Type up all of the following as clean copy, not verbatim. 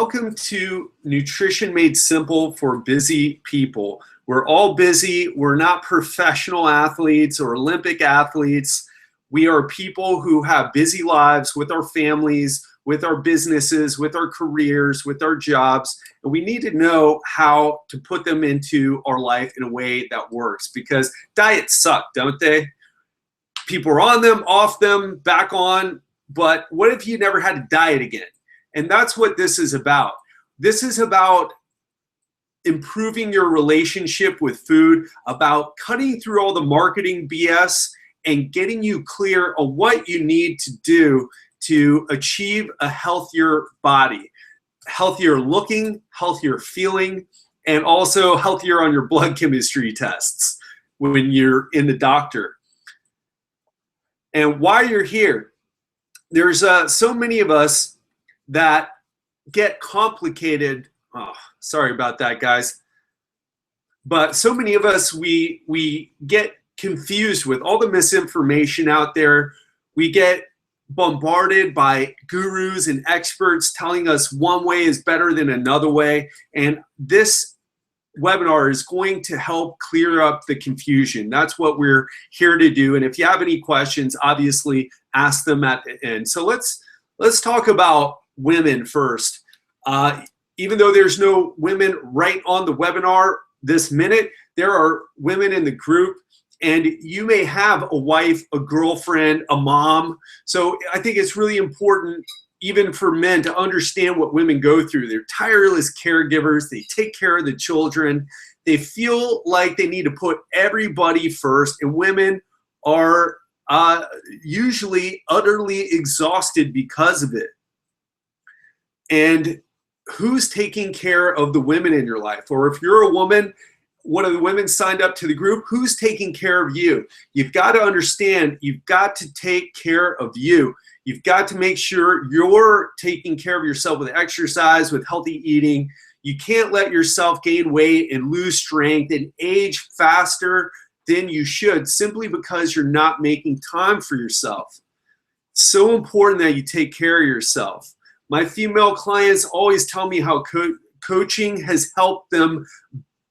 Welcome to Nutrition Made Simple for Busy People. We're all busy. We're not professional athletes or Olympic athletes. We are people who have busy lives with our families, with our businesses, with our careers, with our jobs. And we need to know how to put them into our life in a way that works, because diets suck, don't they? People are on them, off them, back on. But what if you never had to diet again? And that's what this is about. This is about improving your relationship with food, about cutting through all the marketing BS and getting you clear on what you need to do to achieve a healthier body, healthier looking, healthier feeling, and also healthier on your blood chemistry tests when you're in the doctor. And while you're here, there's so many of us that get complicated. Oh, sorry about that, guys. But so many of us, we get confused with all the misinformation out there. We get bombarded by gurus and experts telling us one way is better than another way. And this webinar is going to help clear up the confusion. That's what we're here to do. And if you have any questions, obviously ask them at the end. So let's talk about women first. Even though there's no women right on the webinar this minute, there are women in the group, and you may have a wife, a girlfriend, a mom. So I think it's really important, even for men, to understand what women go through. They're tireless caregivers. They take care of the children. They feel like they need to put everybody first, and women are usually utterly exhausted because of it. And who's taking care of the women in your life? Or if you're a woman, one of the women signed up to the group, who's taking care of you? You've got to understand, you've got to take care of you. You've got to make sure you're taking care of yourself with exercise, with healthy eating. You can't let yourself gain weight and lose strength and age faster than you should simply because you're not making time for yourself. It's so important that you take care of yourself. My female clients always tell me how coaching has helped them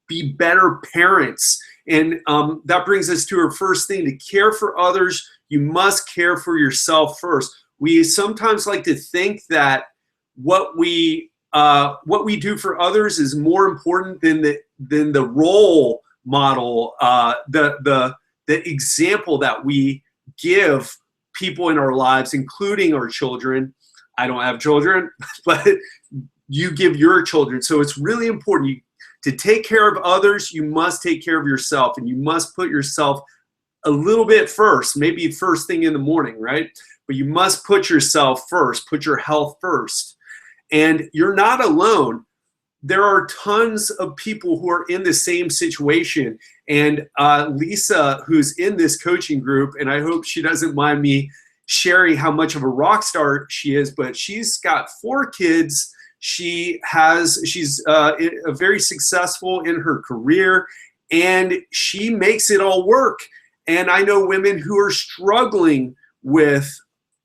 be better parents. And that brings us to our first thing: to care for others, you must care for yourself first. We sometimes like to think that what we do for others is more important than the role model, the example that we give people in our lives, including our children. I don't have children, but you give your children. So it's really important. To take care of others, you must take care of yourself, and you must put yourself a little bit first, maybe first thing in the morning, right? But you must put yourself first, put your health first. And you're not alone. There are tons of people who are in the same situation. And Lisa, who's in this coaching group, and I hope she doesn't mind me sharing how much of a rock star she is, but she's got 4 kids. She's very successful in her career, and she makes it all work. And I know women who are struggling with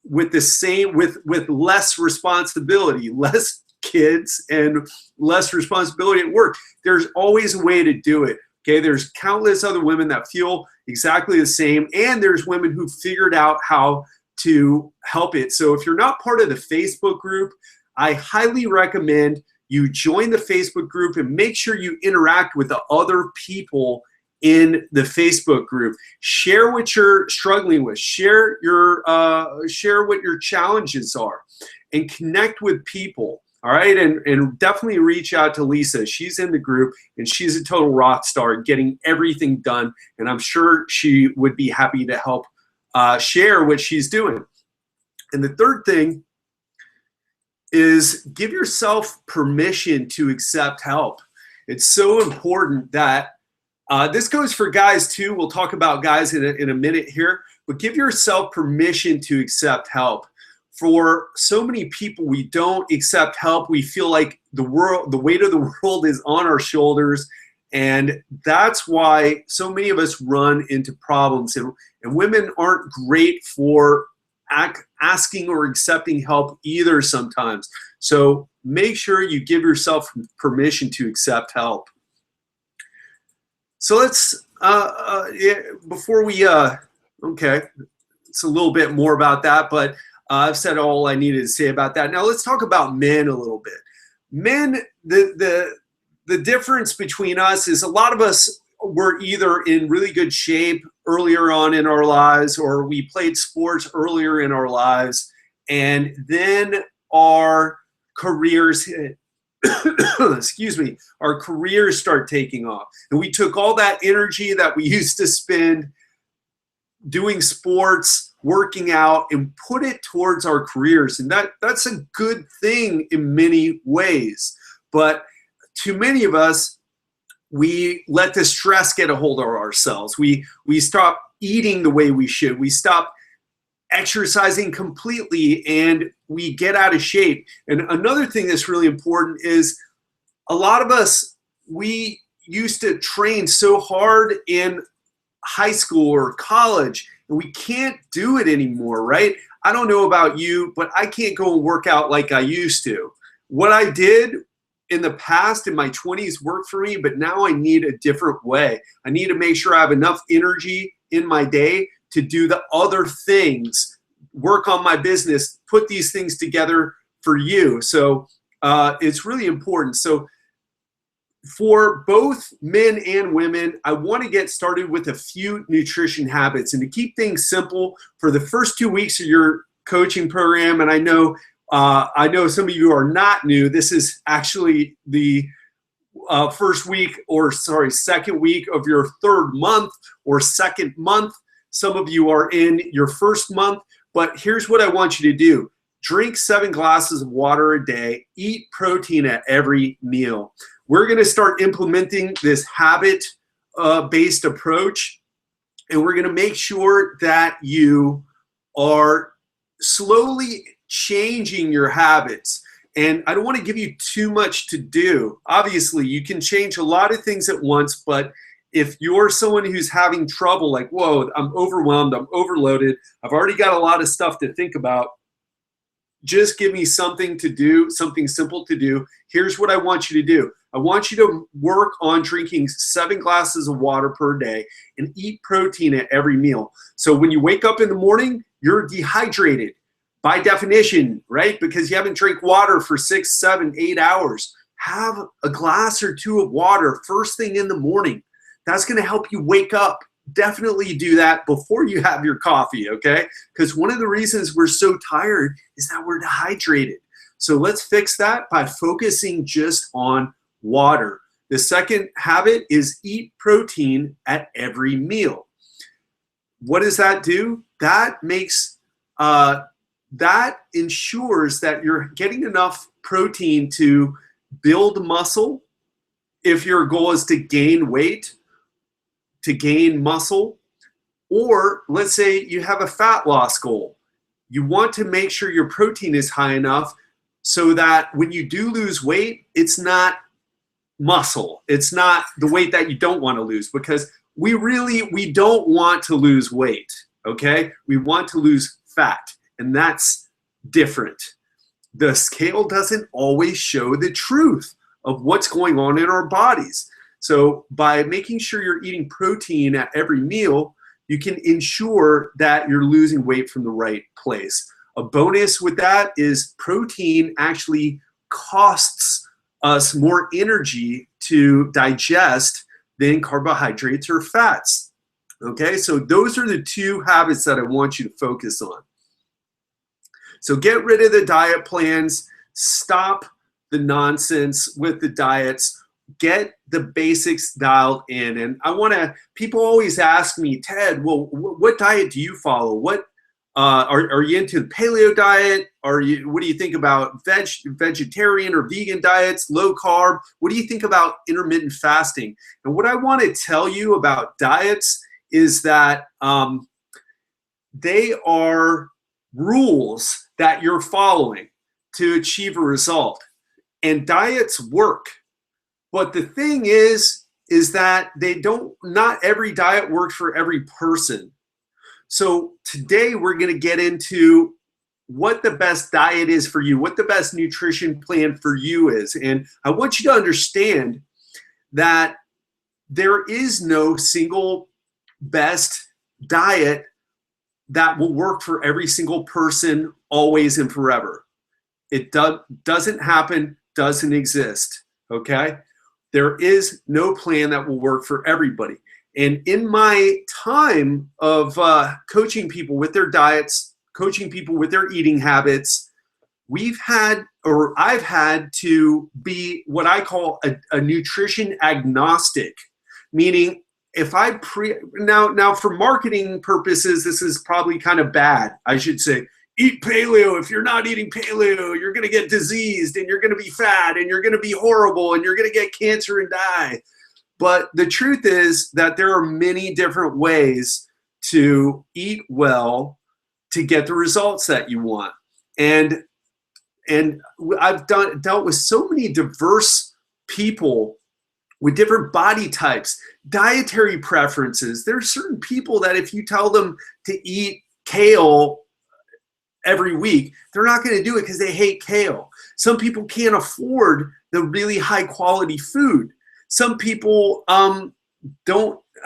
less responsibility, less kids, and less responsibility at work. There's always a way to do it. Okay, there's countless other women that feel exactly the same, and there's women who figured out how to help it. So if you're not part of the Facebook group, I highly recommend you join the Facebook group and make sure you interact with the other people in the Facebook group. Share what you're struggling with. Share what your challenges are, and connect with people. All right, and definitely reach out to Lisa. She's in the group, and she's a total rock star, getting everything done. And I'm sure she would be happy to help share what she's doing. And the third thing is give yourself permission to accept help. It's so important that this goes for guys too. We'll talk about guys in a minute here, but give yourself permission to accept help. For so many people, we don't accept help. We feel like the weight of the world is on our shoulders. And that's why so many of us run into problems. And women aren't great for asking or accepting help either sometimes. So make sure you give yourself permission to accept help. So let's, before we, okay, it's a little bit more about that, but I've said all I needed to say about that. Now let's talk about men a little bit. Men, the difference between us is a lot of us were either in really good shape earlier on in our lives, or we played sports earlier in our lives, and then our careers excuse me, our careers start taking off. And we took all that energy that we used to spend doing sports, working out, and put it towards our careers. And that's a good thing in many ways. But too many of us, we let the stress get a hold of ourselves. We stop eating the way we should. We stop exercising completely, and we get out of shape. And another thing that's really important is a lot of us, we used to train so hard in high school or college, and we can't do it anymore, right? I don't know about you, but I can't go and work out like I used to. What I did in the past in my 20s worked for me, but now I need a different way. I need to make sure I have enough energy in my day to do the other things, work on my business, put these things together for you. So it's really important. So for both men and women, I want to get started with a few nutrition habits. And to keep things simple, for the first 2 weeks of your coaching program, and I know some of you are not new, this is actually the second week of your third month or second month. Some of you are in your first month, but here's what I want you to do. Drink 7 glasses of water a day, eat protein at every meal. We're gonna start implementing this habit-based approach, and we're gonna make sure that you are slowly changing your habits. And I don't want to give you too much to do. Obviously, you can change a lot of things at once, but if you're someone who's having trouble, like, whoa, I'm overwhelmed, I'm overloaded, I've already got a lot of stuff to think about, just give me something to do, something simple to do. Here's what I want you to do. I want you to work on drinking 7 glasses of water per day and eat protein at every meal. So when you wake up in the morning, you're dehydrated by definition, right? Because you haven't drank water for 6, 7, 8 hours. Have a glass or 2 of water first thing in the morning. That's gonna help you wake up. Definitely do that before you have your coffee, okay? Because one of the reasons we're so tired is that we're dehydrated. So let's fix that by focusing just on water. The second habit is eat protein at every meal. What does that do? That makes, that ensures that you're getting enough protein to build muscle. If your goal is to gain weight, to gain muscle, or let's say you have a fat loss goal. You want to make sure your protein is high enough so that when you do lose weight, it's not muscle. It's not the weight that you don't want to lose, because we don't want to lose weight, okay? We want to lose fat, and that's different. The scale doesn't always show the truth of what's going on in our bodies. So by making sure you're eating protein at every meal, you can ensure that you're losing weight from the right place. A bonus with that is protein actually costs us more energy to digest than carbohydrates or fats. Okay, so those are the 2 habits that I want you to focus on. So get rid of the diet plans, stop the nonsense with the diets, get the basics dialed in. And people always ask me, Ted, well, what diet do you follow? What are you into the paleo diet? What do you think about vegetarian or vegan diets, low carb? What do you think about intermittent fasting? And what I want to tell you about diets is that they are rules that you're following to achieve a result. And diets work. But the thing is that not every diet works for every person. So today we're going to get into what the best diet is for you, what the best nutrition plan for you is. And I want you to understand that there is no single best diet that will work for every single person always and forever. It doesn't happen, doesn't exist, okay? There is no plan that will work for everybody. And in my time of coaching people with their diets, coaching people with their eating habits, I've had to be what I call a nutrition agnostic, meaning if I now for marketing purposes, this is probably kind of bad. I should say, eat paleo. If you're not eating paleo, you're going to get diseased and you're going to be fat and you're going to be horrible and you're going to get cancer and die. But the truth is that there are many different ways to eat well to get the results that you want. And I've dealt with so many diverse people with different body types, dietary preferences. There's certain people that if you tell them to eat kale every week, they're not going to do it because they hate kale. Some people can't afford the really high quality food. Some people don't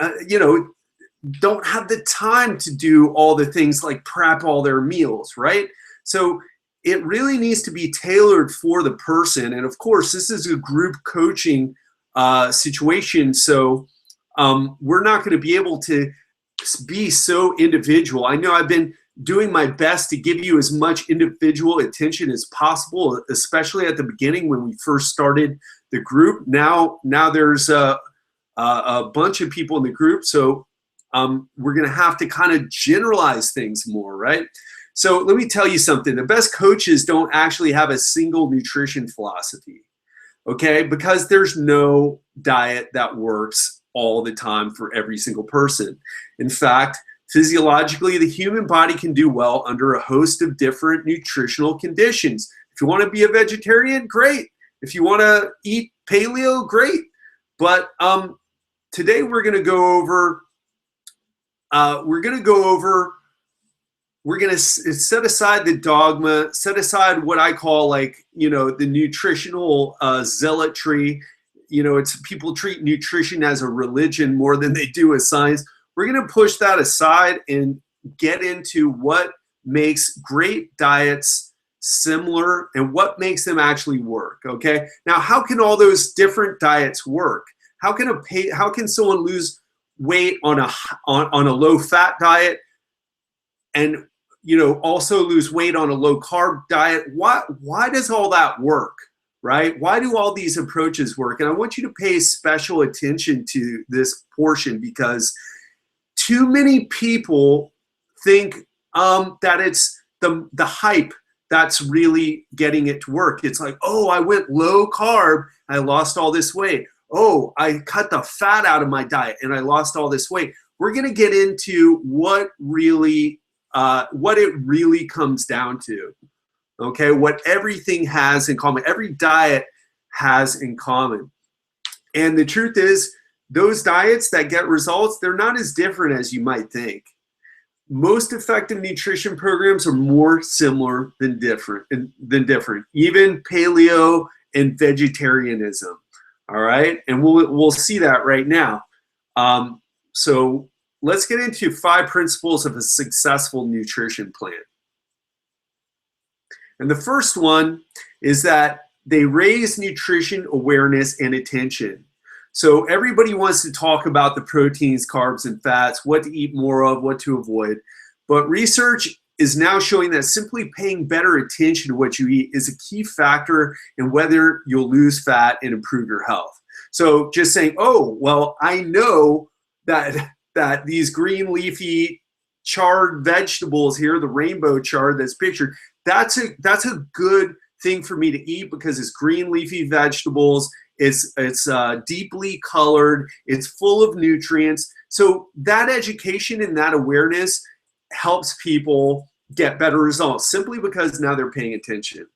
have the time to do all the things like prep all their meals, right? So it really needs to be tailored for the person. And of course, this is a group coaching situation. So we're not going to be able to be so individual. I know I've been doing my best to give you as much individual attention as possible, especially at the beginning when we first started the group. Now there's a bunch of people in the group, so we're going to have to kind of generalize things more, right? So let me tell you something. The best coaches don't actually have a single nutrition philosophy, okay? Because there's no diet that works all the time for every single person. In fact, physiologically, the human body can do well under a host of different nutritional conditions. If you want to be a vegetarian, great. If you want to eat paleo, great. But today we're going to go over, we're going to set aside the dogma, set aside what I call the nutritional zealotry. It's people treat nutrition as a religion more than they do as science. We're going to push that aside and get into what makes great diets similar and what makes them actually work, okay? Now, how can all those different diets work? How can someone lose weight on a low-fat diet and also lose weight on a low-carb diet? Why does all that work, right? Why do all these approaches work? And I want you to pay special attention to this portion because too many people think that it's the hype that's really getting it to work. It's like, oh, I went low carb, I lost all this weight. Oh, I cut the fat out of my diet and I lost all this weight. We're going to get into what it really comes down to. Okay, what everything has in common, every diet has in common. And the truth is, those diets that get results, they're not as different as you might think. Most effective nutrition programs are more similar than different. Even paleo and vegetarianism. All right, and we'll see that right now. So let's get into 5 principles of a successful nutrition plan. And the first one is that they raise nutrition awareness and attention. So everybody wants to talk about the proteins, carbs, and fats, what to eat more of, what to avoid. But research is now showing that simply paying better attention to what you eat is a key factor in whether you'll lose fat and improve your health. So just saying, oh, well, I know that these green leafy charred vegetables here, the rainbow chard that's pictured, that's a good thing for me to eat because it's green leafy vegetables. It's deeply colored. It's full of nutrients. So that education and that awareness helps people get better results simply because now they're paying attention.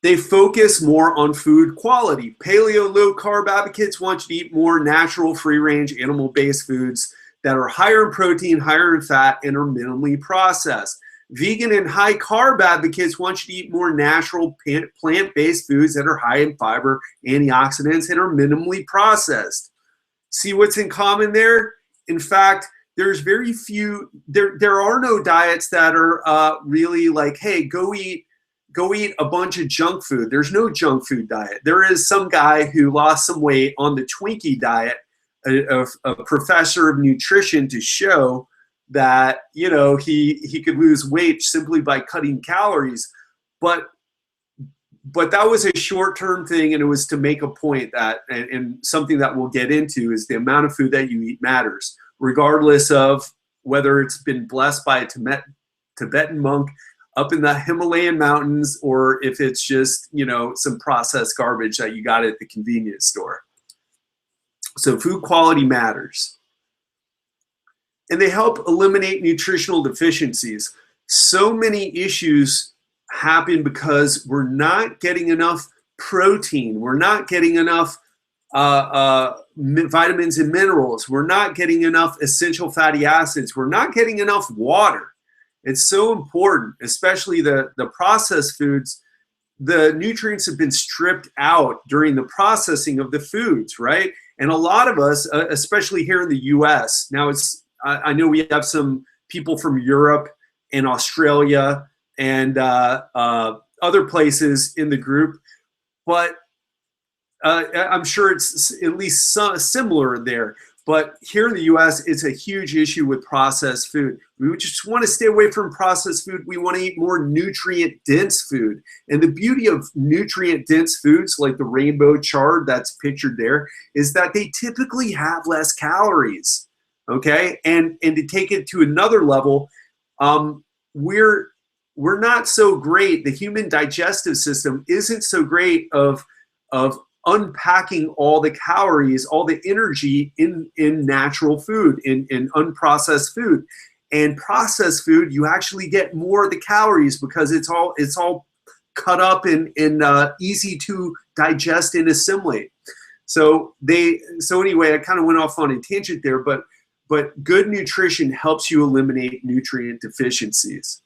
They focus more on food quality. Paleo low carb advocates want you to eat more natural, free range, animal based foods that are higher in protein, higher in fat, and are minimally processed. Vegan and high carb advocates want you to eat more natural plant-based foods that are high in fiber, antioxidants, and are minimally processed. See what's in common there? In fact, there's very few, there are no diets that are really like, hey, go eat a bunch of junk food. There's no junk food diet. There is some guy who lost some weight on the Twinkie diet, a professor of nutrition, to show that, you know, he could lose weight simply by cutting calories. But that was a short-term thing, and it was to make a point that, and something that we'll get into, is the amount of food that you eat matters, regardless of whether it's been blessed by a Tibetan monk up in the Himalayan mountains, or if it's just, you know, some processed garbage that you got at the convenience store. So food quality matters. And they help eliminate nutritional deficiencies. So many issues happen because we're not getting enough protein. We're not getting enough vitamins and minerals. We're not getting enough essential fatty acids. We're not getting enough water. It's so important, especially the processed foods. The nutrients have been stripped out during the processing of the foods, right? And a lot of us, especially here in the US, now I know we have some people from Europe and Australia and other places in the group, but I'm sure it's at least similar there. But here in the US, it's a huge issue with processed food. We just want to stay away from processed food. We want to eat more nutrient-dense food. And the beauty of nutrient-dense foods, like the rainbow chard that's pictured there, is that they typically have less calories. Okay, and to take it to another level, we're not so great. The human digestive system isn't so great of unpacking all the calories, all the energy in natural food, in unprocessed food. And processed food, you actually get more of the calories because it's all cut up and easy to digest and assimilate. So anyway, I kind of went off on a tangent there, but good nutrition helps you eliminate nutrient deficiencies.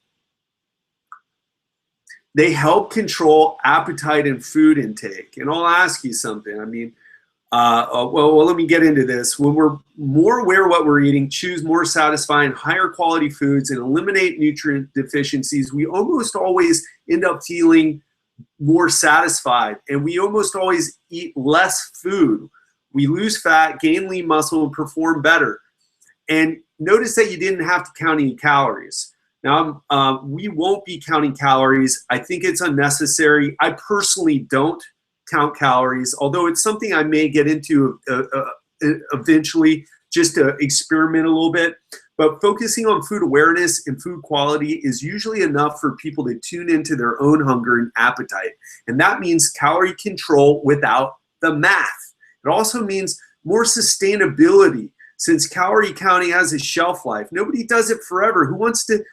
They help control appetite and food intake. And I'll ask you something. I mean, well, let me get into this. When we're more aware of what we're eating, choose more satisfying, higher quality foods, and eliminate nutrient deficiencies, we almost always end up feeling more satisfied, and we almost always eat less food. We lose fat, gain lean muscle, and perform better. And notice that you didn't have to count any calories. Now, we won't be counting calories. I think it's unnecessary. I personally don't count calories, although it's something I may get into eventually, just to experiment a little bit. But focusing on food awareness and food quality is usually enough for people to tune into their own hunger and appetite. And that means calorie control without the math. It also means more sustainability, since calorie counting has a shelf life. Nobody does it forever. Who wants to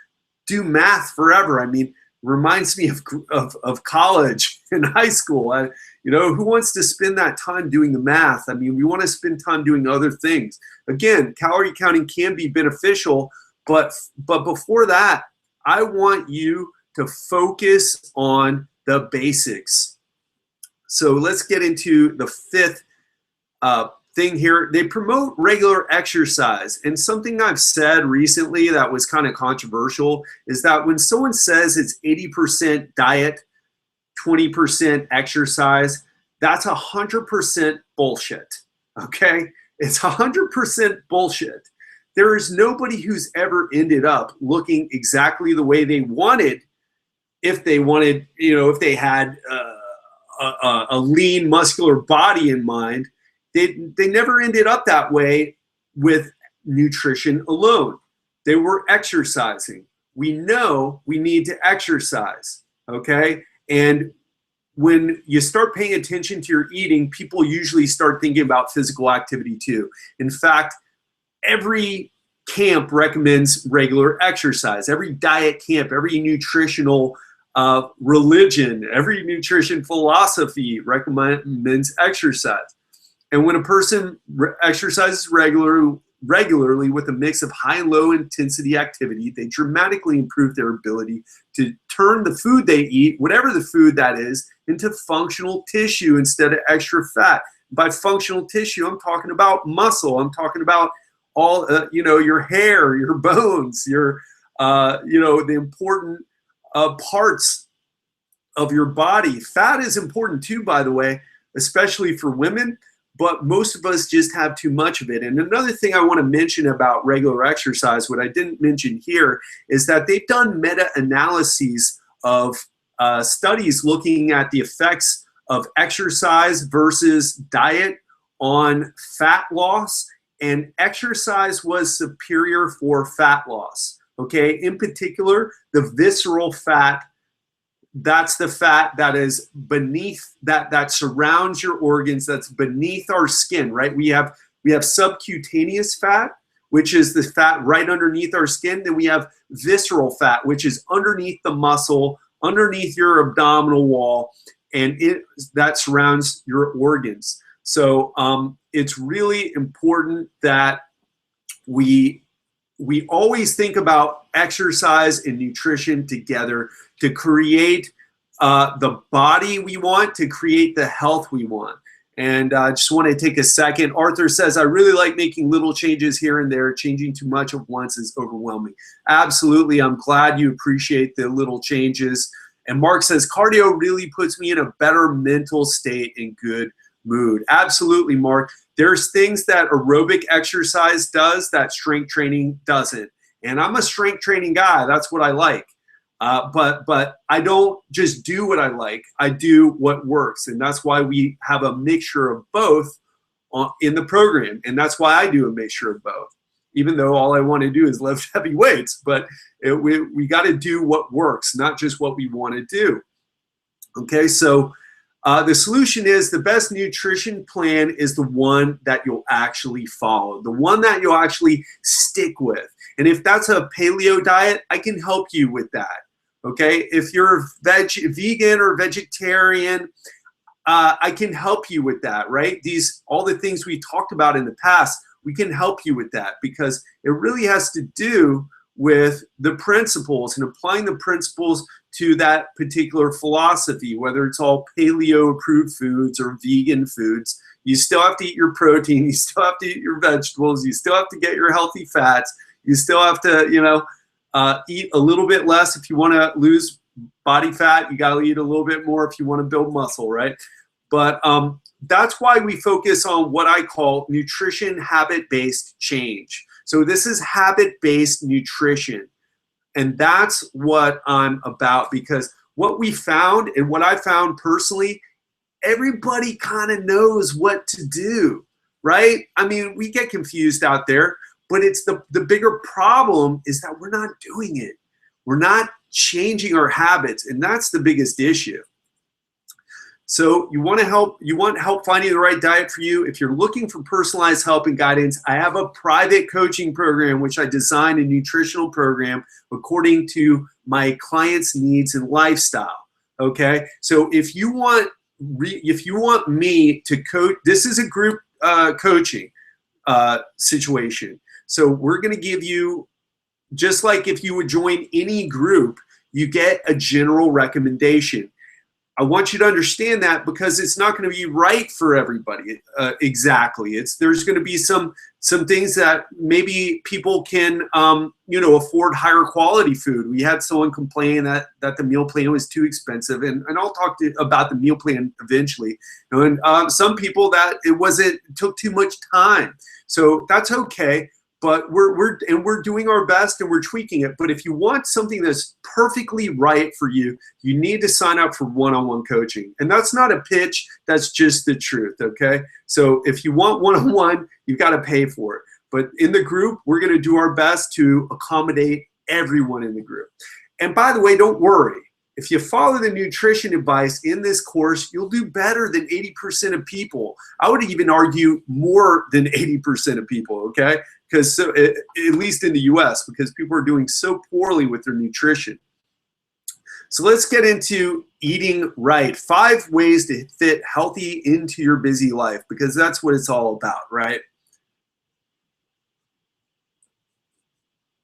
do math forever? I mean, reminds me of college and high school. You know, who wants to spend that time doing the math? I mean, we want to spend time doing other things. Again, calorie counting can be beneficial, but before that, I want you to focus on the basics. So let's get into the fifth thing here. They promote regular exercise. And something I've said recently that was kind of controversial is that when someone says it's 80% diet, 20% exercise, that's 100% bullshit. Okay? It's 100% bullshit. There is nobody who's ever ended up looking exactly the way they wanted if they wanted, you know, if they had a lean, muscular body in mind. They never ended up that way with nutrition alone. They were exercising. We know we need to exercise, okay? And when you start paying attention to your eating, people usually start thinking about physical activity too. In fact, every camp recommends regular exercise. Every diet camp, every nutritional religion, every nutrition philosophy recommends exercise. And when a person exercises regularly, regularly with a mix of high and low intensity activity, they dramatically improve their ability to turn the food they eat, whatever the food that is, into functional tissue instead of extra fat. By functional tissue, I'm talking about muscle. I'm talking about all, your hair, your bones, your, the important parts of your body. Fat is important too, by the way, especially for women, but most of us just have too much of it. And another thing I want to mention about regular exercise, what I didn't mention here, is that they've done meta-analyses of studies looking at the effects of exercise versus diet on fat loss, and exercise was superior for fat loss. Okay, in particular, the visceral fat, that's the fat that is beneath, that surrounds your organs, that's beneath our skin, right? We have subcutaneous fat, which is the fat right underneath our skin. Then we have visceral fat, which is underneath the muscle, underneath your abdominal wall, and that surrounds your organs. So it's really important that we always think about exercise and nutrition together to create the body we want, to create the health we want. And I just want to take a second. Arthur says, I really like making little changes here and there. Changing too much at once is overwhelming. Absolutely. I'm glad you appreciate the little changes. And Mark says, cardio really puts me in a better mental state and good mood. Absolutely, Mark. There's things that aerobic exercise does that strength training doesn't. And I'm a strength training guy. That's what I like. But I don't just do what I like. I do what works. And that's why we have a mixture of both in the program. And that's why I do a mixture of both, even though all I want to do is lift heavy weights. But we got to do what works, not just what we want to do. Okay, so the solution is the best nutrition plan is the one that you'll actually follow, the one that you'll actually stick with. And if that's a paleo diet, I can help you with that. Okay, if you're vegan or vegetarian, I can help you with that, right? All the things we talked about in the past, we can help you with that, because it really has to do with the principles and applying the principles to that particular philosophy, whether it's all paleo approved foods or vegan foods. You still have to eat your protein, you still have to eat your vegetables, you still have to get your healthy fats, you still have to, eat a little bit less if you want to lose body fat. You got to eat a little bit more if you want to build muscle, right? But that's why we focus on what I call nutrition habit-based change. So this is habit-based nutrition. And that's what I'm about, because what we found and what I found personally, everybody kind of knows what to do, right? I mean, we get confused out there, but it's the bigger problem is that we're not doing it. We're not changing our habits, and that's the biggest issue. So you want help finding the right diet for you. If you're looking for personalized help and guidance, I have a private coaching program, which I designed a nutritional program according to my clients' needs and lifestyle. Okay, so if you want me to coach, this is a group coaching situation. So we're going to give you, just like if you would join any group, you get a general recommendation. I want you to understand that, because it's not going to be right for everybody exactly. There's going to be some things that maybe people can afford higher quality food. We had someone complain that the meal plan was too expensive, and I'll talk about the meal plan eventually. And some people that it took too much time. So that's okay. But we're doing our best and we're tweaking it. But if you want something that's perfectly right for you, you need to sign up for one-on-one coaching. And that's not a pitch, that's just the truth, okay? So if you want one-on-one, you've got to pay for it. But in the group, we're going to do our best to accommodate everyone in the group. And by the way, don't worry. If you follow the nutrition advice in this course, you'll do better than 80% of people. I would even argue more than 80% of people, okay? Because at least in the US, because people are doing so poorly with their nutrition. So let's get into eating right. 5 ways to fit healthy into your busy life, because that's what it's all about, right?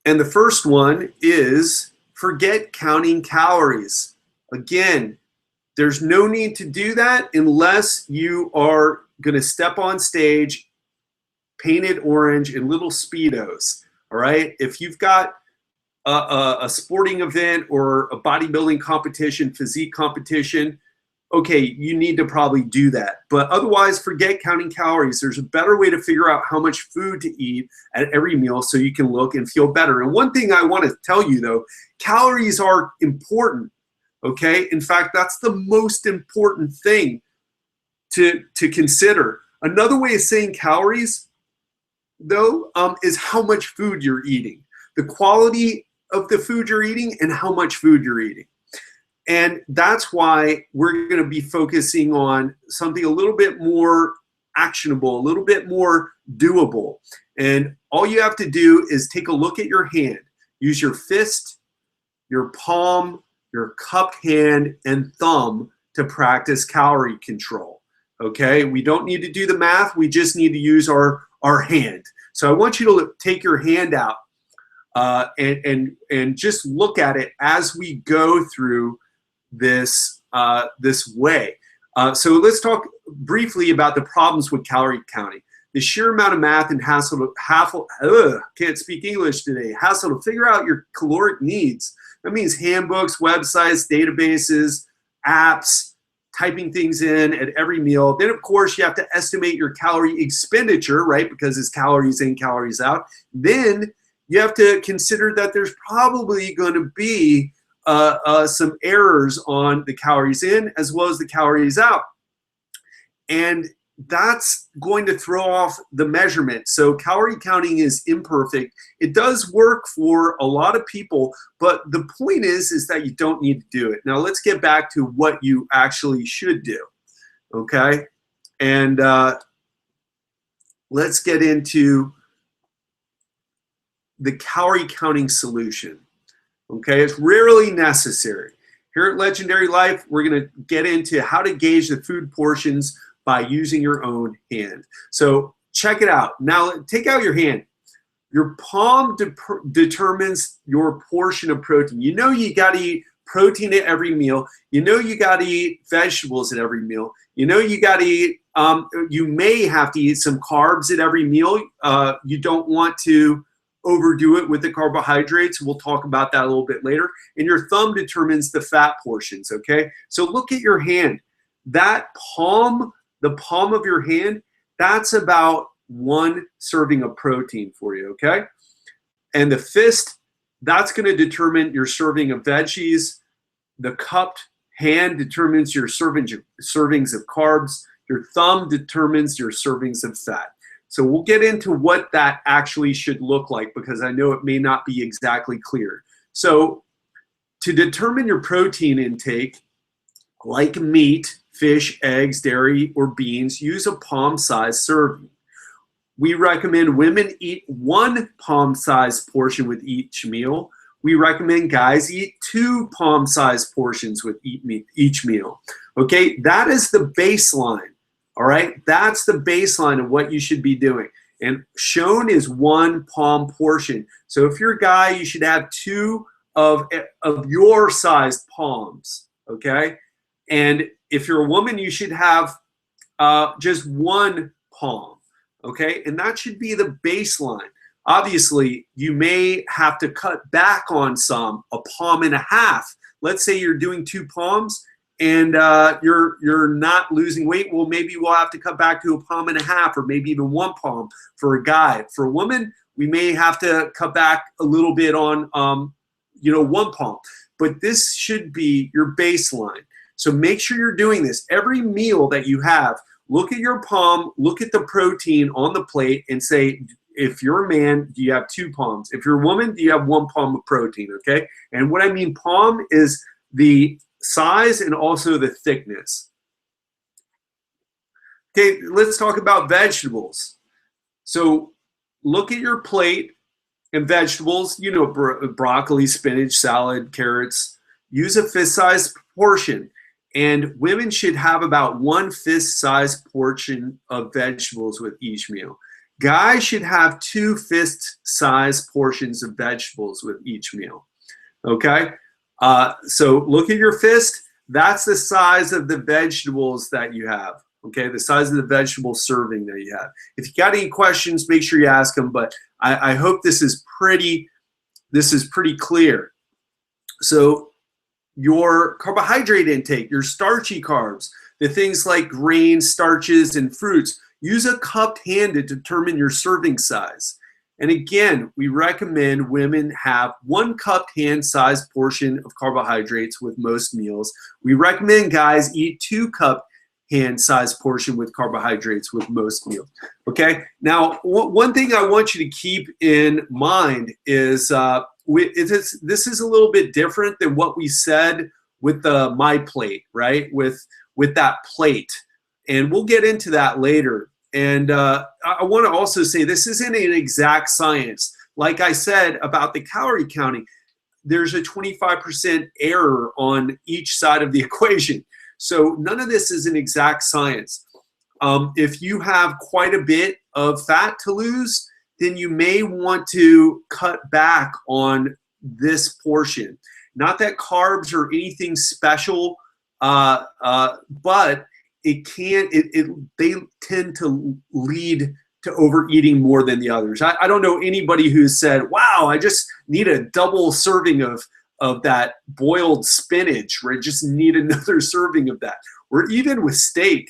And the first one is forget counting calories. Again, there's no need to do that unless you are going to step on stage painted orange in little Speedos. All right. If you've got a sporting event or a bodybuilding competition, physique competition, okay, you need to probably do that. But otherwise, forget counting calories. There's a better way to figure out how much food to eat at every meal so you can look and feel better. And one thing I want to tell you, though, calories are important, okay? In fact, that's the most important thing to consider. Another way of saying calories, though, is how much food you're eating, the quality of the food you're eating and how much food you're eating. And that's why we're going to be focusing on something a little bit more actionable, a little bit more doable. And all you have to do is take a look at your hand. Use your fist, your palm, your cupped hand, and thumb to practice calorie control. Okay? We don't need to do the math. We just need to use our hand. So I want you to take your hand out and just look at it as we go through this way. So let's talk briefly about the problems with calorie counting. The sheer amount of math and hassle can't speak English today. Hassle to figure out your caloric needs. That means handbooks, websites, databases, apps, typing things in at every meal. Then, of course, you have to estimate your calorie expenditure, right? Because it's calories in, calories out. Then you have to consider that there's probably going to be some errors on the calories in as well as the calories out. And that's going to throw off the measurement. So calorie counting is imperfect. It does work for a lot of people, but the point is that you don't need to do it. Now let's get back to what you actually should do, okay? And let's get into the calorie counting solution. Okay, it's rarely necessary. Here at Legendary Life, we're going to get into how to gauge the food portions by using your own hand. So check it out. Now take out your hand. Your palm determines your portion of protein. You know you got to eat protein at every meal. You know you got to eat vegetables at every meal. You know you got to eat, you may have to eat some carbs at every meal. You don't want to overdo it with the carbohydrates. We'll talk about that a little bit later. And your thumb determines the fat portions, okay? So look at your hand. That palm, the palm of your hand, that's about 1 serving of protein for you, okay? And the fist, that's going to determine your serving of veggies. The cupped hand determines your servings of carbs. Your thumb determines your servings of fat. So we'll get into what that actually should look like because I know it may not be exactly clear. So to determine your protein intake, like meat, fish, eggs, dairy, or beans, use a palm-sized serving. We recommend women eat 1 palm-sized portion with each meal. We recommend guys eat 2 palm-sized portions with each meal. Okay, that is the baseline. All right, that's the baseline of what you should be doing. And shown is 1 palm portion. So if you're a guy, you should have 2 of your sized palms, okay? And if you're a woman, you should have just 1 palm, okay? And that should be the baseline. Obviously, you may have to cut back on some, a palm and a half. Let's say you're doing 2 palms, and you're not losing weight. Well, maybe we'll have to cut back to a palm and a half or maybe even 1 palm for a guy. For a woman, we may have to cut back a little bit on 1 palm. But this should be your baseline. So make sure you're doing this. Every meal that you have, look at your palm, look at the protein on the plate and say, if you're a man, do you have 2 palms? If you're a woman, do you have 1 palm of protein, okay? And what I mean palm is the size and also the thickness. Okay, let's talk about vegetables. So look at your plate and vegetables, you know, broccoli, spinach, salad, carrots. Use a fist-sized portion. And women should have about 1 fist-sized portion of vegetables with each meal. Guys should have 2 fist-sized portions of vegetables with each meal. Okay, so look at your fist. That's the size of the vegetables that you have. Okay, the size of the vegetable serving that you have. If you got any questions, make sure you ask them. But I hope this is pretty clear. So your carbohydrate intake, your starchy carbs, the things like grains, starches, and fruits, use a cupped hand to determine your serving size. And again, we recommend women have 1 cupped hand-sized portion of carbohydrates with most meals. We recommend guys eat 2 cupped hand-sized portion with carbohydrates with most meals. Okay. Now, one thing I want you to keep in mind is this is a little bit different than what we said with the My Plate, right? With that plate, and we'll get into that later. And I want to also say this isn't an exact science. Like I said about the calorie counting, there's a 25% error on each side of the equation. So none of this is an exact science. If you have quite a bit of fat to lose, then you may want to cut back on this portion. Not that carbs are anything special, but they tend to lead to overeating more than the others. I don't know anybody who's said, wow, I just need a double serving of that boiled spinach, or I just need another serving of that. Or even with steak,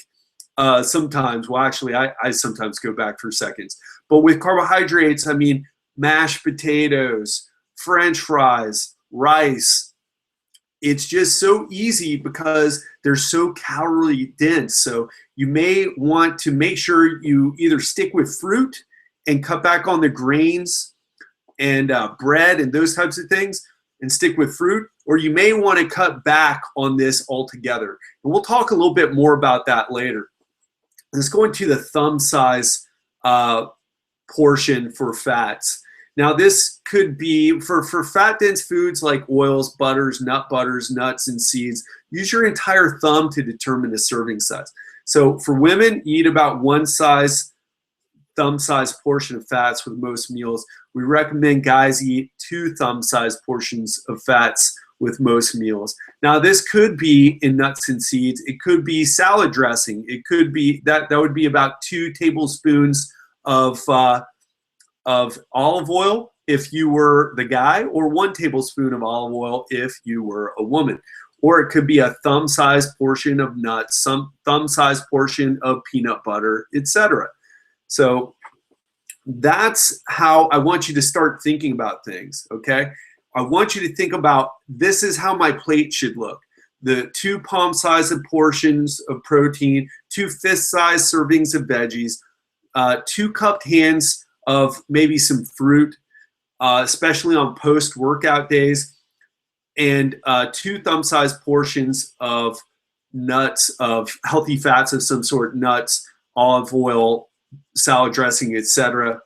sometimes, well, actually, I sometimes go back for seconds. But with carbohydrates, I mean, mashed potatoes, French fries, rice. It's just so easy because they're so calorie dense. So you may want to make sure you either stick with fruit and cut back on the grains and bread and those types of things and stick with fruit, or you may want to cut back on this altogether. And we'll talk a little bit more about that later. Let's go into the thumb size portion for fats. Now this could be for fat dense foods like oils, butters, nuts, and seeds. Use your entire thumb to determine the serving size. So for women, eat about 1 thumb-sized portion of fats with most meals. We recommend guys eat 2 thumb-sized portions of fats with most meals. Now this could be in nuts and seeds. It could be salad dressing. It could be that would be about 2 tablespoons of olive oil if you were the guy, or 1 tablespoon of olive oil if you were a woman. Or it could be a thumb-sized portion of nuts, some thumb-sized portion of peanut butter, etc. So that's how I want you to start thinking about things, okay? I want you to think about, this is how my plate should look. The 2 palm-sized portions of protein, 2 fist-sized servings of veggies, 2 cupped hands of maybe some fruit, especially on post-workout days, and 2 thumb-sized portions of nuts, of healthy fats of some sort, nuts, olive oil, salad dressing, etc.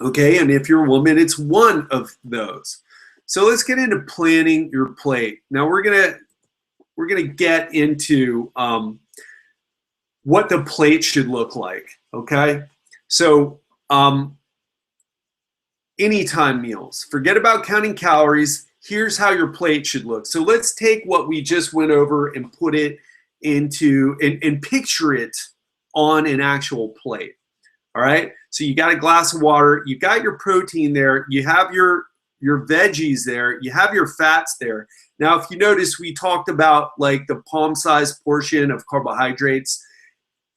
Okay, and if you're a woman, it's 1 of those. So let's get into planning your plate. Now we're gonna get into what the plate should look like. Okay, so anytime meals. Forget about counting calories. Here's how your plate should look. So let's take what we just went over and put it into and picture it on an actual plate. All right. So you got a glass of water. You got your protein there. You have your veggies there. You have your fats there. Now, if you notice, we talked about like the palm-sized portion of carbohydrates.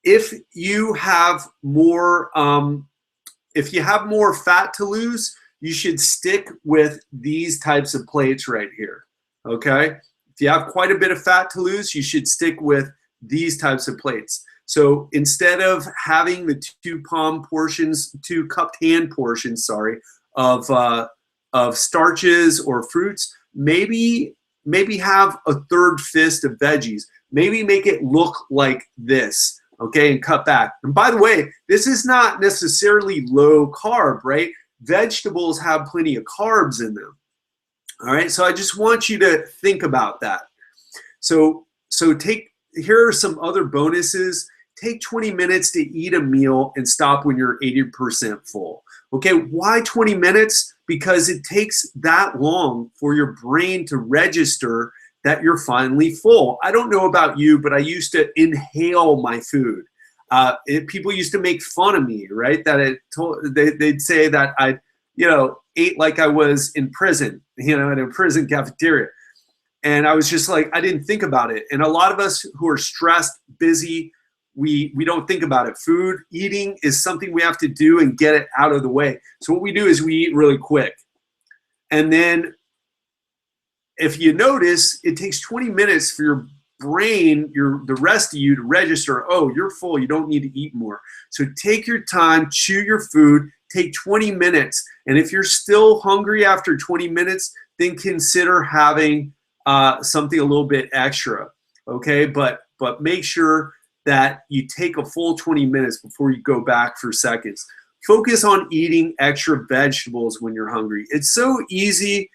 If you have more fat to lose, you should stick with these types of plates right here, okay? If you have quite a bit of fat to lose, you should stick with these types of plates. So instead of having the 2 cupped hand portions, sorry, of starches or fruits, maybe have a 1/3 fist of veggies. Maybe make it look like this, okay, and cut back. And by the way, this is not necessarily low carb, right? Vegetables have plenty of carbs in them. All right, so I just want you to think about that. So here are some other bonuses. take 20 minutes to eat a meal and stop when you're 80% full. Okay, why 20 minutes? Because it takes that long for your brain to register that you're finally full. I don't know about you, but I used to inhale my food. People used to make fun of me, right? That they'd say that I, ate like I was in prison, in a prison cafeteria. And I was just like, I didn't think about it. And a lot of us who are stressed, busy, we don't think about it. Food, eating is something we have to do and get it out of the way. So what we do is we eat really quick. And then if you notice, it takes 20 minutes for your brain, the rest of you to register, oh, you're full, you don't need to eat more. So take your time, chew your food, take 20 minutes. And if you're still hungry after 20 minutes, then consider having something a little bit extra, okay? But make sure that you take a full 20 minutes before you go back for seconds. Focus on eating extra vegetables when you're hungry. It's so easy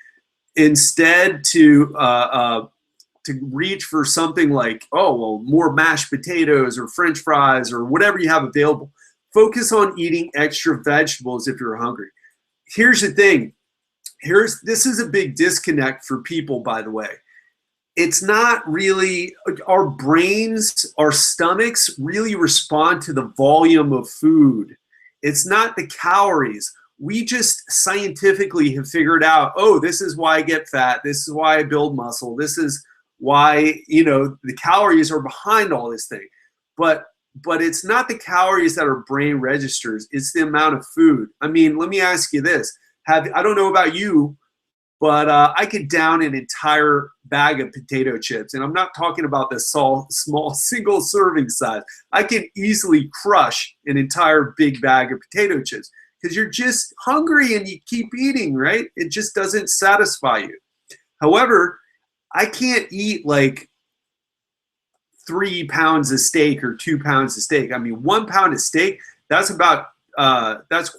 instead to reach for something like, oh, well, more mashed potatoes or French fries or whatever you have available. Focus on eating extra vegetables if you're hungry. Here's the thing. This is a big disconnect for people, by the way. It's not really, our brains, our stomachs really respond to the volume of food. It's not the calories. We just scientifically have figured out, oh, this is why I get fat. This is why I build muscle. This is why, the calories are behind all this thing. But it's not the calories that our brain registers. It's the amount of food. I mean, let me ask you this. I don't know about you, but I could down an entire bag of potato chips. And I'm not talking about the small single serving size. I can easily crush an entire big bag of potato chips because you're just hungry and you keep eating, right? It just doesn't satisfy you. However, I can't eat like 3 pounds of steak or 2 pounds of steak. I mean, 1 pound of steak, that's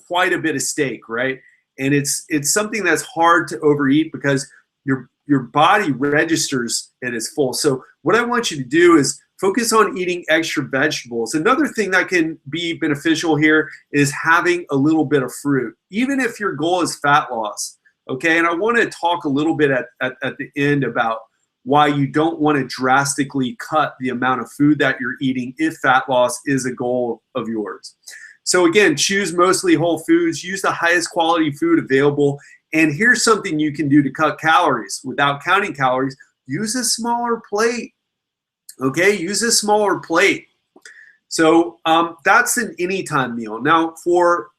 quite a bit of steak, right? And it's something that's hard to overeat because your body registers it as full. So what I want you to do is focus on eating extra vegetables. Another thing that can be beneficial here is having a little bit of fruit, even if your goal is fat loss. Okay, and I want to talk a little bit at the end about why you don't want to drastically cut the amount of food that you're eating if fat loss is a goal of yours. So again, choose mostly whole foods, use the highest quality food available, and here's something you can do to cut calories without counting calories. Use a smaller plate, okay? Use a smaller plate. So that's an anytime meal. Now for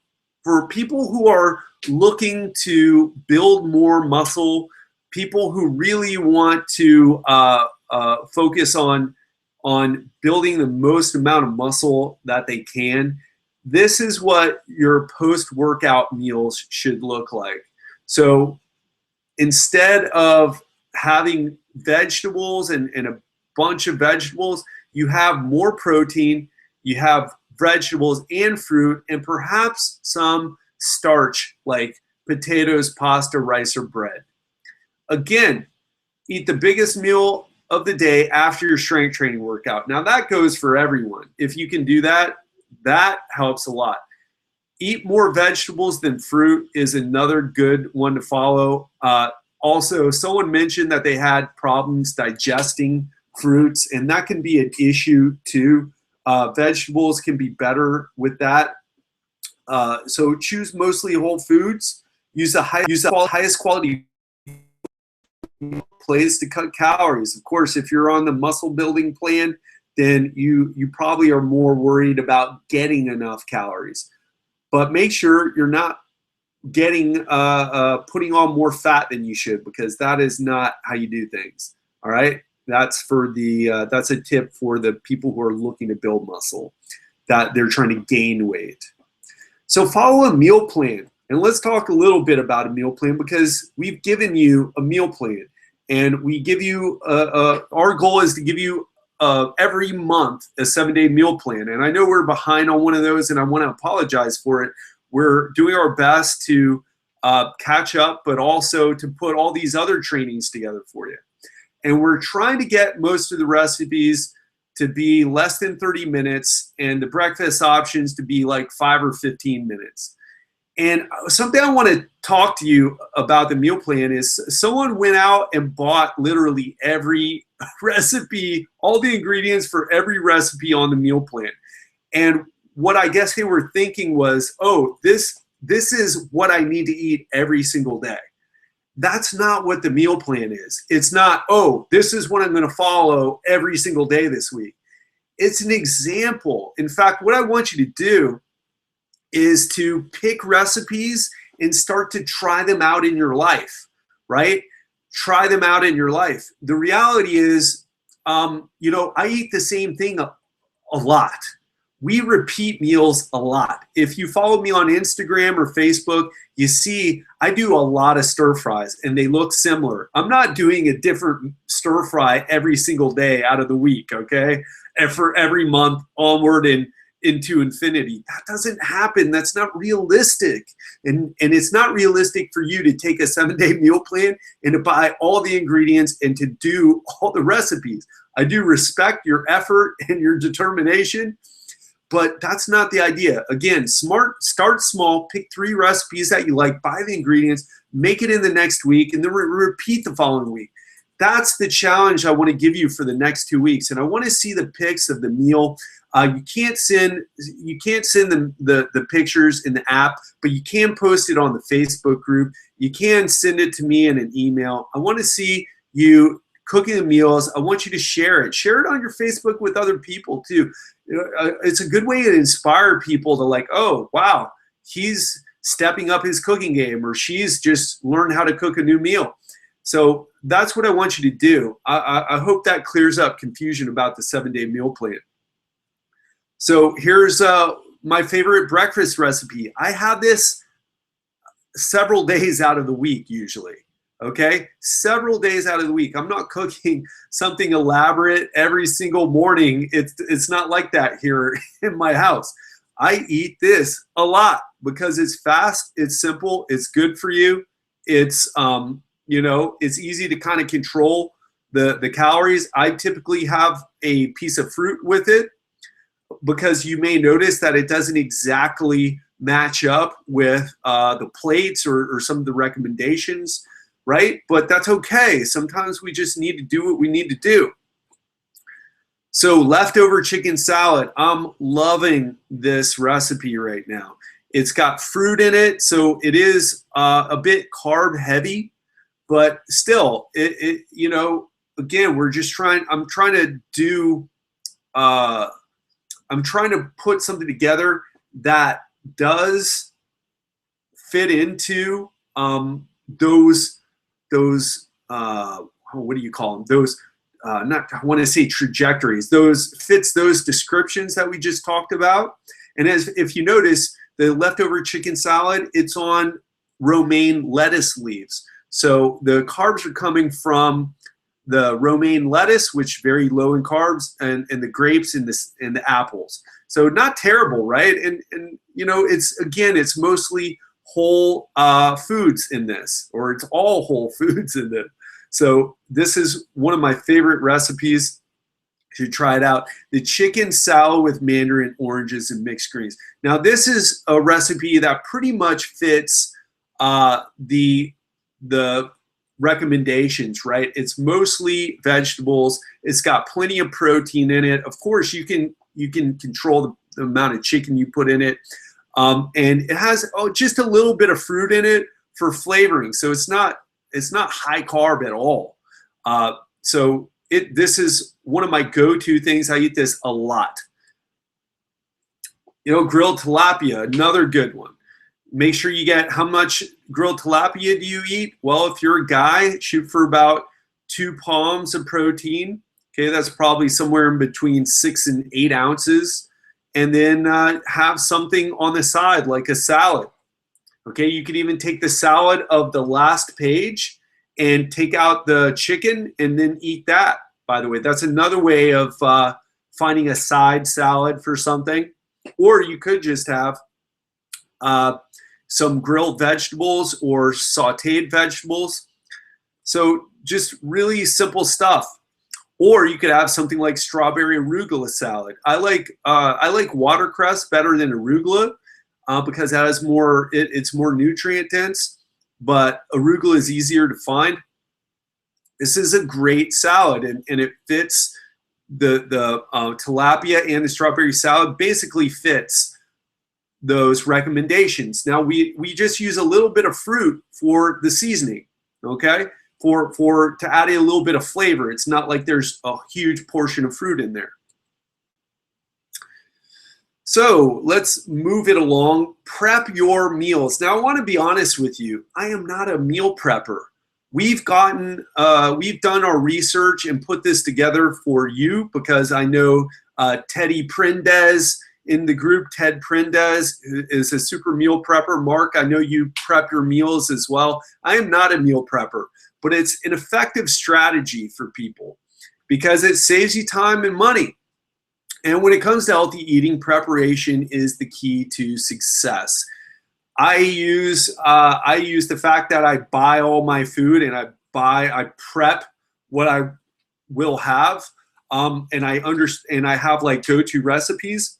people who are looking to build more muscle, people who really want to focus on building the most amount of muscle that they can, this is what your post-workout meals should look like. So instead of having vegetables and a bunch of vegetables, you have more protein, you have vegetables and fruit, and perhaps some starch like potatoes, pasta, rice, or bread. Again, eat the biggest meal of the day after your strength training workout. Now that goes for everyone. If you can do that, that helps a lot. Eat more vegetables than fruit is another good one to follow. Also, someone mentioned that they had problems digesting fruits, and that can be an issue too. Vegetables can be better with that. So choose mostly whole foods. Use the highest quality place to cut calories. Of course, if you're on the muscle building plan, then you probably are more worried about getting enough calories. But make sure you're not getting putting on more fat than you should, because that is not how you do things. All right, that's for the that's a tip for the people who are looking to build muscle, that they're trying to gain weight. So follow a meal plan, and let's talk a little bit about a meal plan, because we've given you a meal plan, and we give you our goal is to give you every month a 7-day meal plan. And I know we're behind on one of those, and I want to apologize for it. We're doing our best to catch up, but also to put all these other trainings together for you. And we're trying to get most of the recipes to be less than 30 minutes and the breakfast options to be like 5 or 15 minutes. And something I want to talk to you about the meal plan is someone went out and bought literally every recipe, all the ingredients for every recipe on the meal plan. And what I guess they were thinking was, oh, this is what I need to eat every single day. That's not what the meal plan is. It's not, oh, this is what I'm going to follow every single day this week. It's an example. In fact, what I want you to do is to pick recipes and start to try them out in your life, right? Try them out in your life. The reality is, I eat the same thing a lot. We repeat meals a lot. If you follow me on Instagram or Facebook, you see I do a lot of stir fries and they look similar. I'm not doing a different stir fry every single day out of the week, okay? And for every month onward and into infinity. That doesn't happen. That's not realistic. And it's not realistic for you to take a 7-day meal plan and to buy all the ingredients and to do all the recipes. I do respect your effort and your determination, but that's not the idea. Again, start small, pick 3 recipes that you like, buy the ingredients, make it in the next week, and then repeat the following week. That's the challenge I want to give you for the next 2 weeks. And I want to see the pics of the meal. You can't send the pictures in the app, but you can post it on the Facebook group. You can send it to me in an email. I want to see you cooking the meals. I want you to share it. Share it on your Facebook with other people too. It's a good way to inspire people to like, oh, wow, he's stepping up his cooking game, or she's just learned how to cook a new meal. So that's what I want you to do. I hope that clears up confusion about the 7-day meal plan. So here's my favorite breakfast recipe. I have this several days out of the week usually, okay? Several days out of the week. I'm not cooking something elaborate every single morning. It's not like that here in my house. I eat this a lot because it's fast, it's simple, it's good for you. It's, it's easy to kind of control the calories. I typically have a piece of fruit with it, because you may notice that it doesn't exactly match up with the plates or some of the recommendations, right? But that's okay. Sometimes we just need to do what we need to do. So leftover chicken salad. I'm loving this recipe right now. It's got fruit in it, so it is a bit carb heavy, but still, again, I'm trying to put something together that does fit into those what do you call them? Those I want to say trajectories. Fits those descriptions that we just talked about. And if you notice, the leftover chicken salad, it's on romaine lettuce leaves. So the carbs are coming from the romaine lettuce, which very low in carbs, and the grapes and the apples. So not terrible, right? And it's mostly whole foods in this, or it's all whole foods in this. So this is one of my favorite recipes. You should try it out. The chicken salad with mandarin oranges and mixed greens. Now this is a recipe that pretty much fits the recommendations, right? It's mostly vegetables. It's got plenty of protein in it. Of course, you can control the amount of chicken you put in it, and it has just a little bit of fruit in it for flavoring. So it's not high carb at all. This is one of my go-to things. I eat this a lot. Grilled tilapia, another good one. Make sure you get, how much grilled tilapia do you eat? Well, if you're a guy, shoot for about 2 palms of protein. Okay, that's probably somewhere in between 6 and 8 ounces. And then have something on the side, like a salad. Okay, you could even take the salad of the last page and take out the chicken and then eat that, by the way. That's another way of finding a side salad for something. Or you could just have some grilled vegetables or sauteed vegetables. So just really simple stuff. Or you could have something like strawberry arugula salad. I like watercress better than arugula because it has more. It's more nutrient dense, but arugula is easier to find. This is a great salad, and it fits the tilapia, and the strawberry salad basically fits those recommendations. Now we just use a little bit of fruit for the seasoning, okay? To add a little bit of flavor. It's not like there's a huge portion of fruit in there. So let's move it along. Prep your meals. Now I want to be honest with you. I am not a meal prepper. We've done our research and put this together for you because I know Teddy Prendez in the group. Ted Prendez is a super meal prepper. Mark, I know you prep your meals as well. I am not a meal prepper, but it's an effective strategy for people because it saves you time and money. And when it comes to healthy eating, preparation is the key to success. I use the fact that I buy all my food and I prep what I will have, and I have like go-to recipes.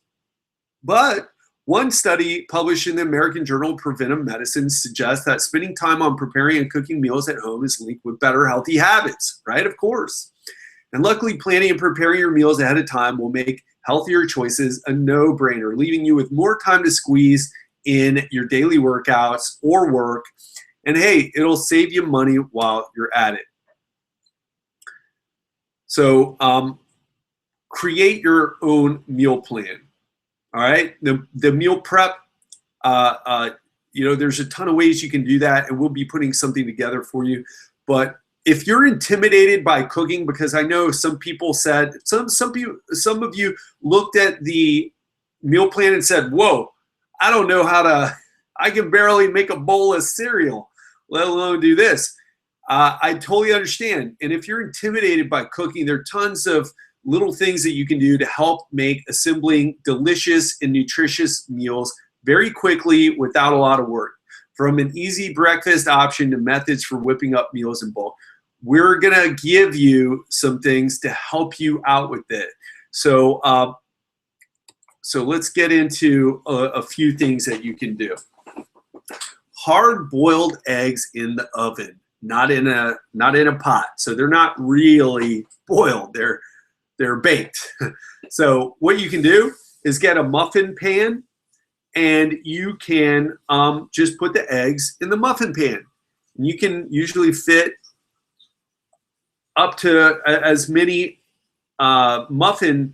But one study published in the American Journal of Preventive Medicine suggests that spending time on preparing and cooking meals at home is linked with better healthy habits, right? Of course. And luckily, planning and preparing your meals ahead of time will make healthier choices a no-brainer, leaving you with more time to squeeze in your daily workouts or work. And hey, it'll save you money while you're at it. So create your own meal plan. All right, the meal prep, there's a ton of ways you can do that, and we'll be putting something together for you. But if you're intimidated by cooking, because I know some people said, some of you looked at the meal plan and said, whoa, I don't know I can barely make a bowl of cereal, let alone do this. I totally understand. And if you're intimidated by cooking, there are tons of little things that you can do to help make assembling delicious and nutritious meals very quickly without a lot of work. From an easy breakfast option to methods for whipping up meals in bulk, we're gonna give you some things to help you out with it. So, so let's get into a few things that you can do. Hard-boiled eggs in the oven, not in a pot. So they're not really boiled. They're baked. So what you can do is get a muffin pan, and you can just put the eggs in the muffin pan. And you can usually fit up to as many muffin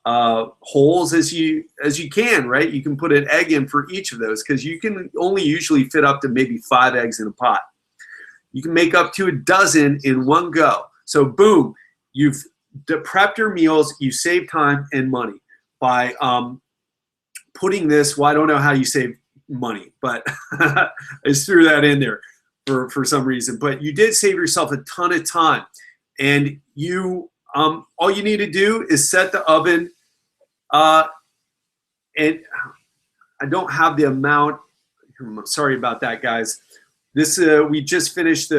holes as you can, right? You can put an egg in for each of those because you can only usually fit up to maybe 5 eggs in a pot. You can make up to a dozen in one go. So boom. You've prepped your meals, you save time and money by putting this. Well, I don't know how you save money, but I just threw that in there for some reason. But you did save yourself a ton of time. And all you need to do is set the oven. And I don't have the amount. Sorry about that, guys. This we just finished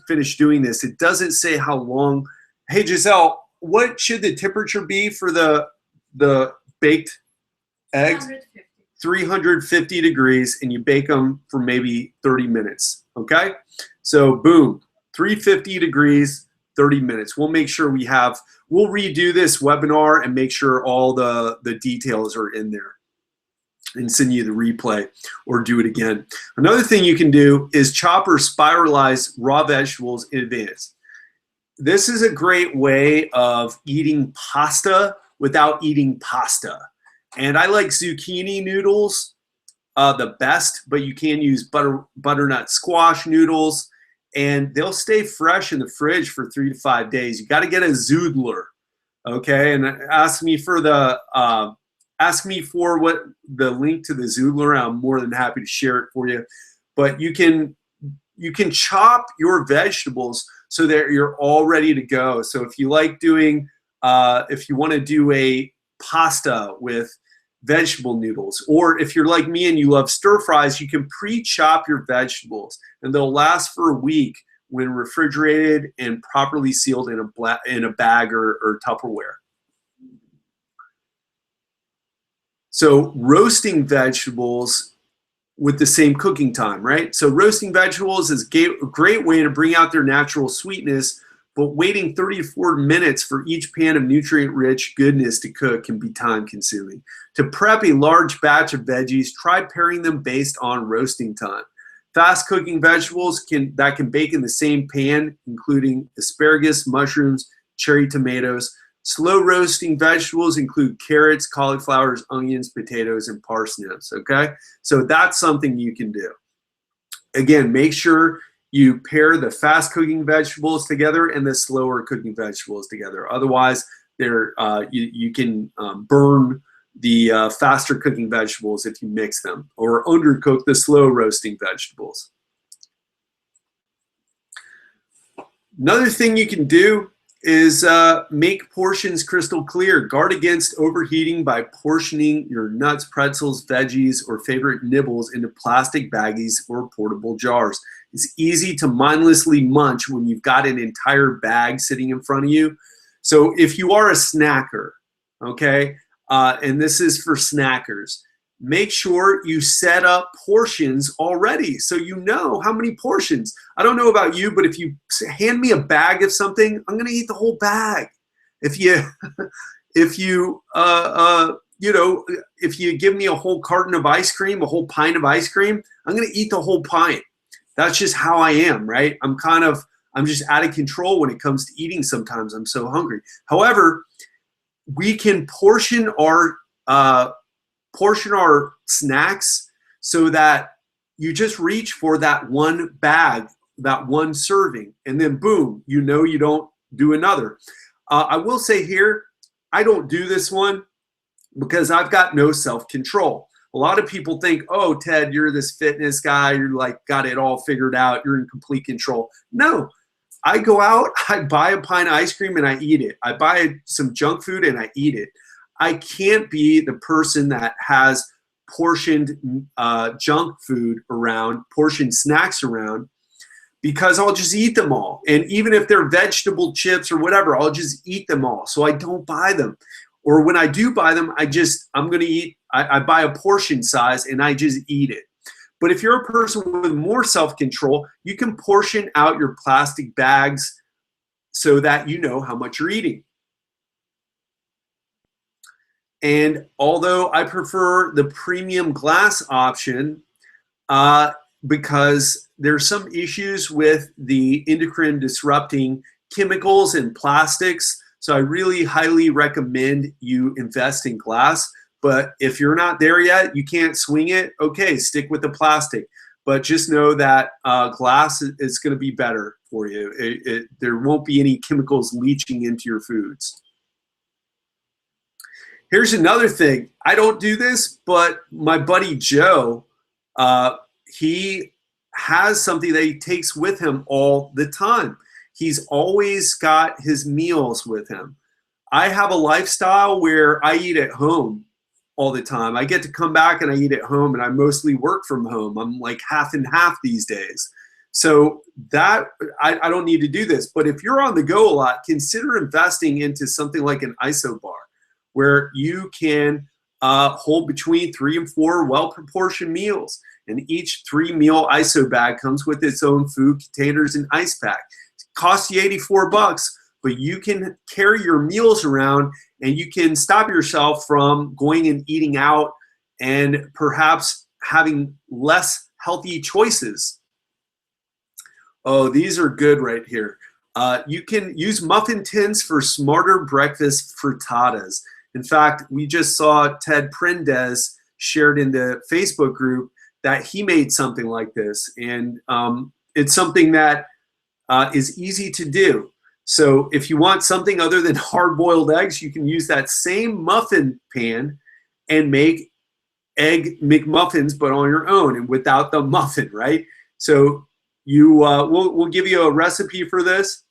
finished doing this. It doesn't say how long. Hey, Giselle, what should the temperature be for the baked eggs? 350 degrees, and you bake them for maybe 30 minutes, okay? So boom, 350 degrees, 30 minutes. We'll make sure we'll redo this webinar and make sure all the details are in there and send you the replay or do it again. Another thing you can do is chop or spiralize raw vegetables in advance. This is a great way of eating pasta without eating pasta. And I like zucchini noodles the best, but you can use butternut squash noodles, and they'll stay fresh in the fridge for 3 to 5 days. You got to get a Zoodler, okay? And ask me for what the link to the Zoodler. I'm more than happy to share it for you. But you can chop your vegetables so that you're all ready to go. So if you like doing, if you want to do a pasta with vegetable noodles, or if you're like me and you love stir fries, you can pre-chop your vegetables and they'll last for a week when refrigerated and properly sealed in a bag or Tupperware. So roasting vegetables with the same cooking time, right? So roasting vegetables is a great way to bring out their natural sweetness, but waiting 30 to 40 minutes for each pan of nutrient-rich goodness to cook can be time-consuming. To prep a large batch of veggies, try pairing them based on roasting time. Fast-cooking vegetables that can bake in the same pan, including asparagus, mushrooms, cherry tomatoes. Slow roasting vegetables include carrots, cauliflowers, onions, potatoes, and parsnips, okay? So that's something you can do. Again, make sure you pair the fast cooking vegetables together and the slower cooking vegetables together. Otherwise, you can burn the faster cooking vegetables if you mix them, or undercook the slow roasting vegetables. Another thing you can do is make portions crystal clear. Guard against overheating by portioning your nuts, pretzels, veggies, or favorite nibbles into plastic baggies or portable jars. It's easy to mindlessly munch when you've got an entire bag sitting in front of you. So if you are a snacker, okay, and this is for snackers, make sure you set up portions already so you know how many portions. I don't know about you, but if you hand me a bag of something, I'm gonna eat the whole bag. If you give me a whole carton of ice cream, a whole pint of ice cream, I'm gonna eat the whole pint. That's just how I am, right? I'm just out of control when it comes to eating sometimes. I'm so hungry. However, we can portion our snacks so that you just reach for that one bag, that one serving, and then boom, you know you don't do another. I will say here, I don't do this one because I've got no self-control. A lot of people think, oh, Ted, you're this fitness guy, you're like got it all figured out, you're in complete control. No, I go out, I buy a pint of ice cream and I eat it. I buy some junk food and I eat it. I can't be the person that has portioned junk food around, portioned snacks around, because I'll just eat them all. And even if they're vegetable chips or whatever, I'll just eat them all. So I don't buy them. Or when I do buy them, I buy a portion size and I just eat it. But if you're a person with more self-control, you can portion out your plastic bags so that you know how much you're eating. And although I prefer the premium glass option because there's some issues with the endocrine disrupting chemicals and plastics, so I really highly recommend you invest in glass. But if you're not there yet, you can't swing it, okay, stick with the plastic. But just know that glass is going to be better for you. There won't be any chemicals leaching into your foods. Here's another thing. I don't do this, but my buddy Joe, he has something that he takes with him all the time. He's always got his meals with him. I have a lifestyle where I eat at home all the time. I get to come back and I eat at home, and I mostly work from home. I'm like half and half these days. So that I don't need to do this. But if you're on the go a lot, consider investing into something like an ISO bar, where you can hold between 3 and 4 well-proportioned meals. And each 3-meal ISO bag comes with its own food containers and ice pack. It costs you $84, but you can carry your meals around and you can stop yourself from going and eating out and perhaps having less healthy choices. Oh, these are good right here. You can use muffin tins for smarter breakfast frittatas. In fact, we just saw Ted Prendez shared in the Facebook group that he made something like this. And it's something that is easy to do. So if you want something other than hard-boiled eggs, you can use that same muffin pan and make egg McMuffins, but on your own and without the muffin, right? So we'll give you a recipe for this,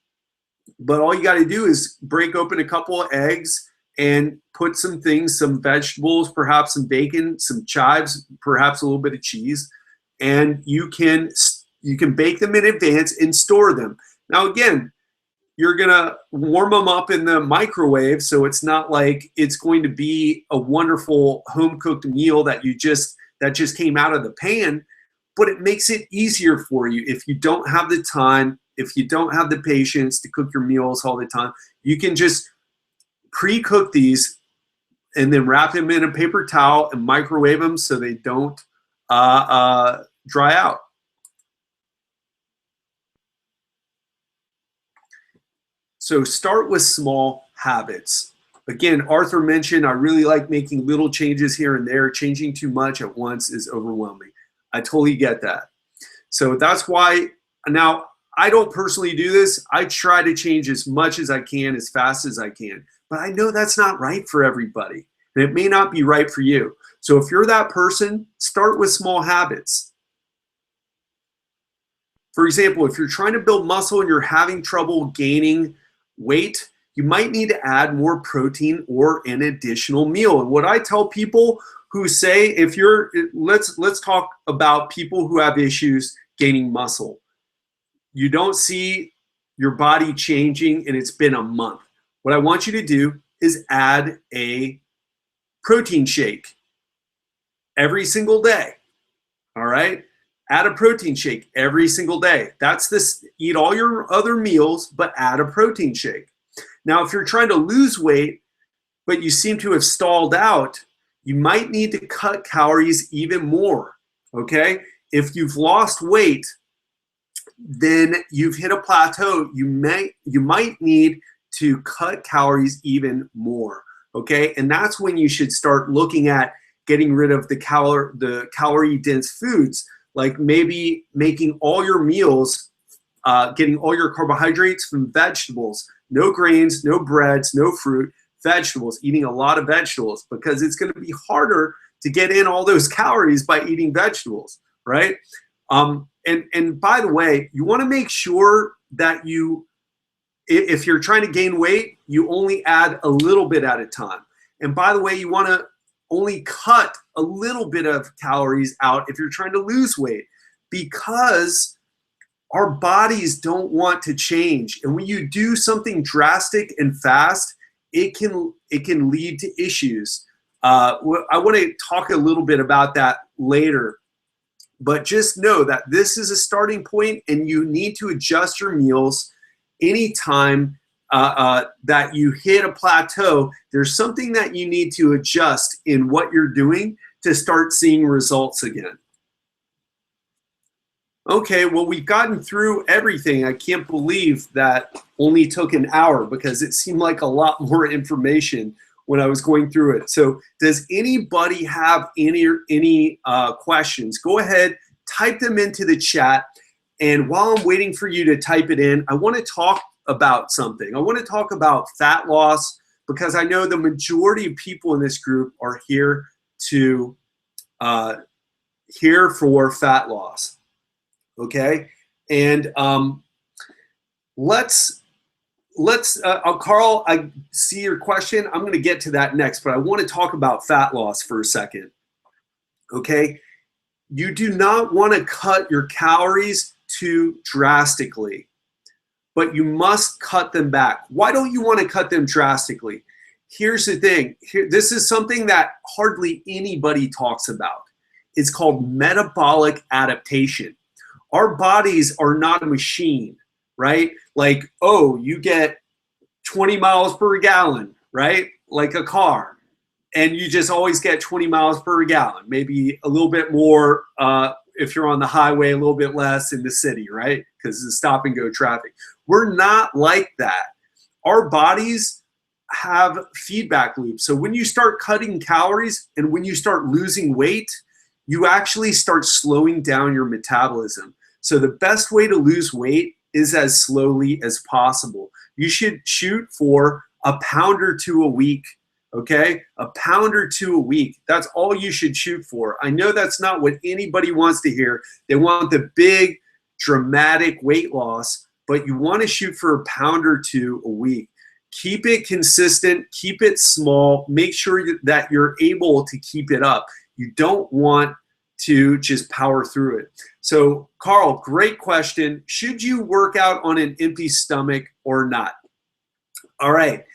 but all you got to do is break open a couple of eggs and put some things, some vegetables, perhaps some bacon, some chives, perhaps a little bit of cheese, and you can You can bake them in advance and store them. Now, again, you're going to warm them up in the microwave, so it's not like it's going to be a wonderful home-cooked meal that just came out of the pan, but it makes it easier for you. If you don't have the time, if you don't have the patience to cook your meals all the time, you can just pre-cook these and then wrap them in a paper towel and microwave them so they don't dry out. So start with small habits. Again, Arthur mentioned I really like making little changes here and there. Changing too much at once is overwhelming. I totally get that. So that's why now I don't personally do this. I try to change as much as I can, as fast as I can. But I know that's not right for everybody. And it may not be right for you. So if you're that person, start with small habits. For example, if you're trying to build muscle and you're having trouble gaining weight, you might need to add more protein or an additional meal. And what I tell people who say, if you're, let's talk about people who have issues gaining muscle. You don't see your body changing and it's been a month. What I want you to do is add a protein shake every single day. All right? Add a protein shake every single day. That's this, eat all your other meals, but add a protein shake. Now, if you're trying to lose weight, but you seem to have stalled out, you might need to cut calories even more, okay? If you've lost weight, then you've hit a plateau. You might need to cut calories even more, okay? And that's when you should start looking at getting rid of the calorie-dense foods, like maybe making all your meals, getting all your carbohydrates from vegetables, no grains, no breads, no fruit, vegetables, eating a lot of vegetables, because it's going to be harder to get in all those calories by eating vegetables, right? And by the way, you want to make sure that if you're trying to gain weight, you only add a little bit at a time. And by the way, you want to only cut a little bit of calories out if you're trying to lose weight, because our bodies don't want to change. And when you do something drastic and fast, it can lead to issues. I want to talk a little bit about that later, but just know that this is a starting point and you need to adjust your meals anytime that you hit a plateau. There's something that you need to adjust in what you're doing to start seeing results again. Okay, well, we've gotten through everything. I can't believe that only took an hour, because it seemed like a lot more information when I was going through it. So does anybody have any questions? Go ahead, type them into the chat. And while I'm waiting for you to type it in, I want to talk about something. I want to talk about fat loss, because I know the majority of people in this group are here for fat loss. Okay, and let's Carl, I see your question. I'm going to get to that next, but I want to talk about fat loss for a second. Okay, you do not want to cut your calories too drastically, but you must cut them back. Why don't you want to cut them drastically? Here's the thing. This is something that hardly anybody talks about. It's called metabolic adaptation. Our bodies are not a machine, right? Like, oh, you get 20 miles per gallon, right? Like a car. And you just always get 20 miles per gallon, maybe a little bit more if you're on the highway, a little bit less in the city, right? Because it's stop and go traffic. We're not like that. Our bodies have feedback loops. So when you start cutting calories and when you start losing weight, you actually start slowing down your metabolism. So the best way to lose weight is as slowly as possible. You should shoot for a pound or two a week, okay? A pound or two a week. That's all you should shoot for. I know that's not what anybody wants to hear. They want the big, dramatic weight loss, but you want to shoot for a pound or two a week. Keep it consistent, keep it small, make sure that you're able to keep it up. You don't want to just power through it. So Carl, great question. Should you work out on an empty stomach or not? All right.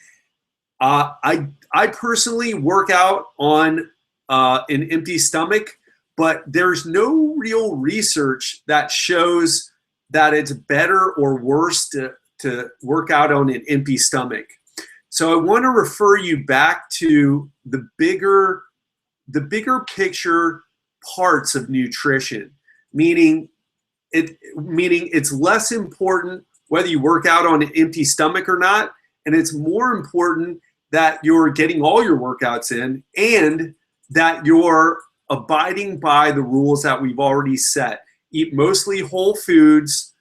I personally work out on an empty stomach, but there's no real research that shows that it's better or worse to work out on an empty stomach. So I want to refer you back to the bigger picture parts of nutrition, meaning it's less important whether you work out on an empty stomach or not, and it's more important that you're getting all your workouts in and that you're abiding by the rules that we've already set. Eat mostly whole foods,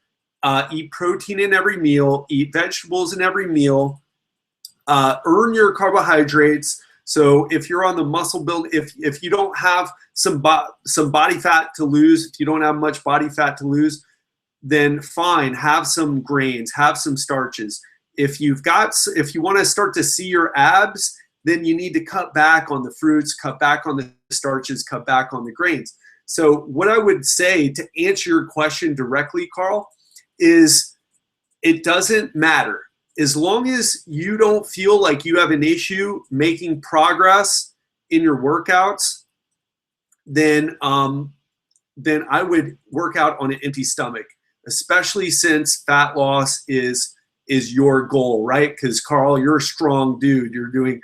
eat protein in every meal, eat vegetables in every meal, earn your carbohydrates. So if you're on the muscle build, if you don't have some body fat to lose, if you don't have much body fat to lose, then fine, have some grains, have some starches. If you want to start to see your abs, then you need to cut back on the fruits, cut back on the starches, cut back on the grains. So what I would say to answer your question directly, Carl, is it doesn't matter. As long as you don't feel like you have an issue making progress in your workouts, then I would work out on an empty stomach, especially since fat loss is your goal, right? Because Carl, you're a strong dude. You're doing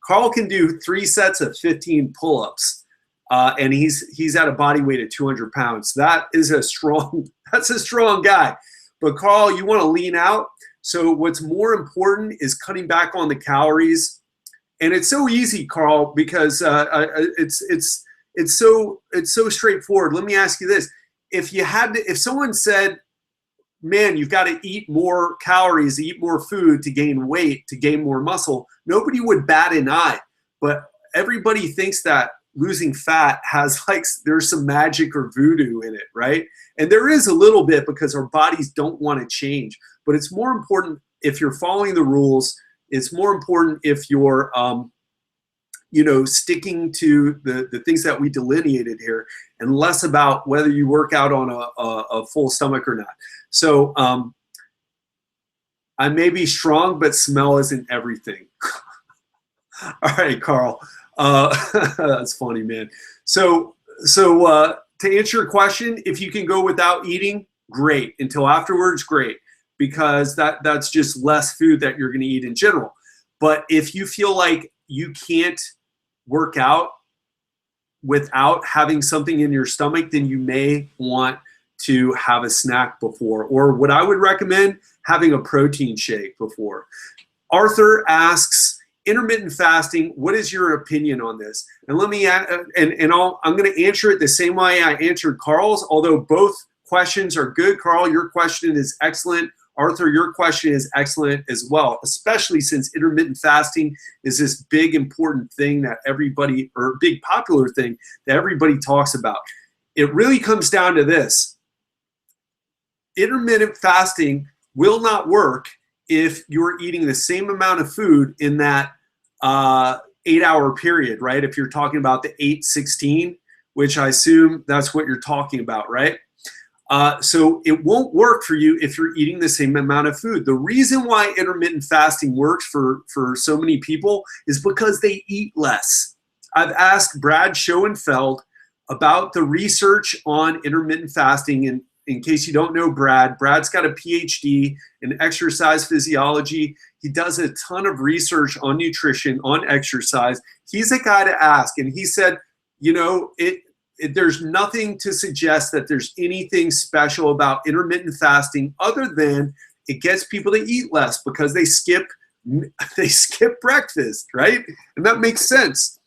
Carl can do 3 sets of 15 pull-ups, and he's at a body weight of 200 pounds. That's a strong guy. But Carl, you want to lean out. So what's more important is cutting back on the calories, and it's so easy, Carl, because it's so straightforward. Let me ask you this: if someone said, "Man, you've got to eat more calories, eat more food to gain weight, to gain more muscle," nobody would bat an eye. But everybody thinks that losing fat there's some magic or voodoo in it, right? And there is a little bit because our bodies don't want to change. But it's more important if you're following the rules. It's more important if you're, sticking to the things that we delineated here, and less about whether you work out on a full stomach or not. So I may be strong, but smell isn't everything. All right, Carl. That's funny, man. So to answer your question, if you can go without eating, great. Until afterwards, great. Because that's just less food that you're going to eat in general. But if you feel like you can't work out without having something in your stomach, then you may want to have a snack before. Or what I would recommend, having a protein shake before. Arthur asks, intermittent fasting, what is your opinion on this? And let me I'm going to answer it the same way I answered Carl's, although both questions are good. Carl, your question is excellent. Arthur, your question is excellent as well, especially since intermittent fasting is this big important thing that everybody, or big popular thing that everybody talks about. It really comes down to this. Intermittent fasting will not work if you're eating the same amount of food in that 8-hour period, right? If you're talking about the 8-16, which I assume that's what you're talking about, right? So it won't work for you if you're eating the same amount of food. The reason why intermittent fasting works for so many people is because they eat less. I've asked Brad Schoenfeld about the research on intermittent fasting. And in case you don't know Brad's got a PhD in exercise physiology. He does a ton of research on nutrition, on exercise. He's a guy to ask. And he said, there's nothing to suggest that there's anything special about intermittent fasting other than it gets people to eat less because they skip breakfast, right? And that makes sense.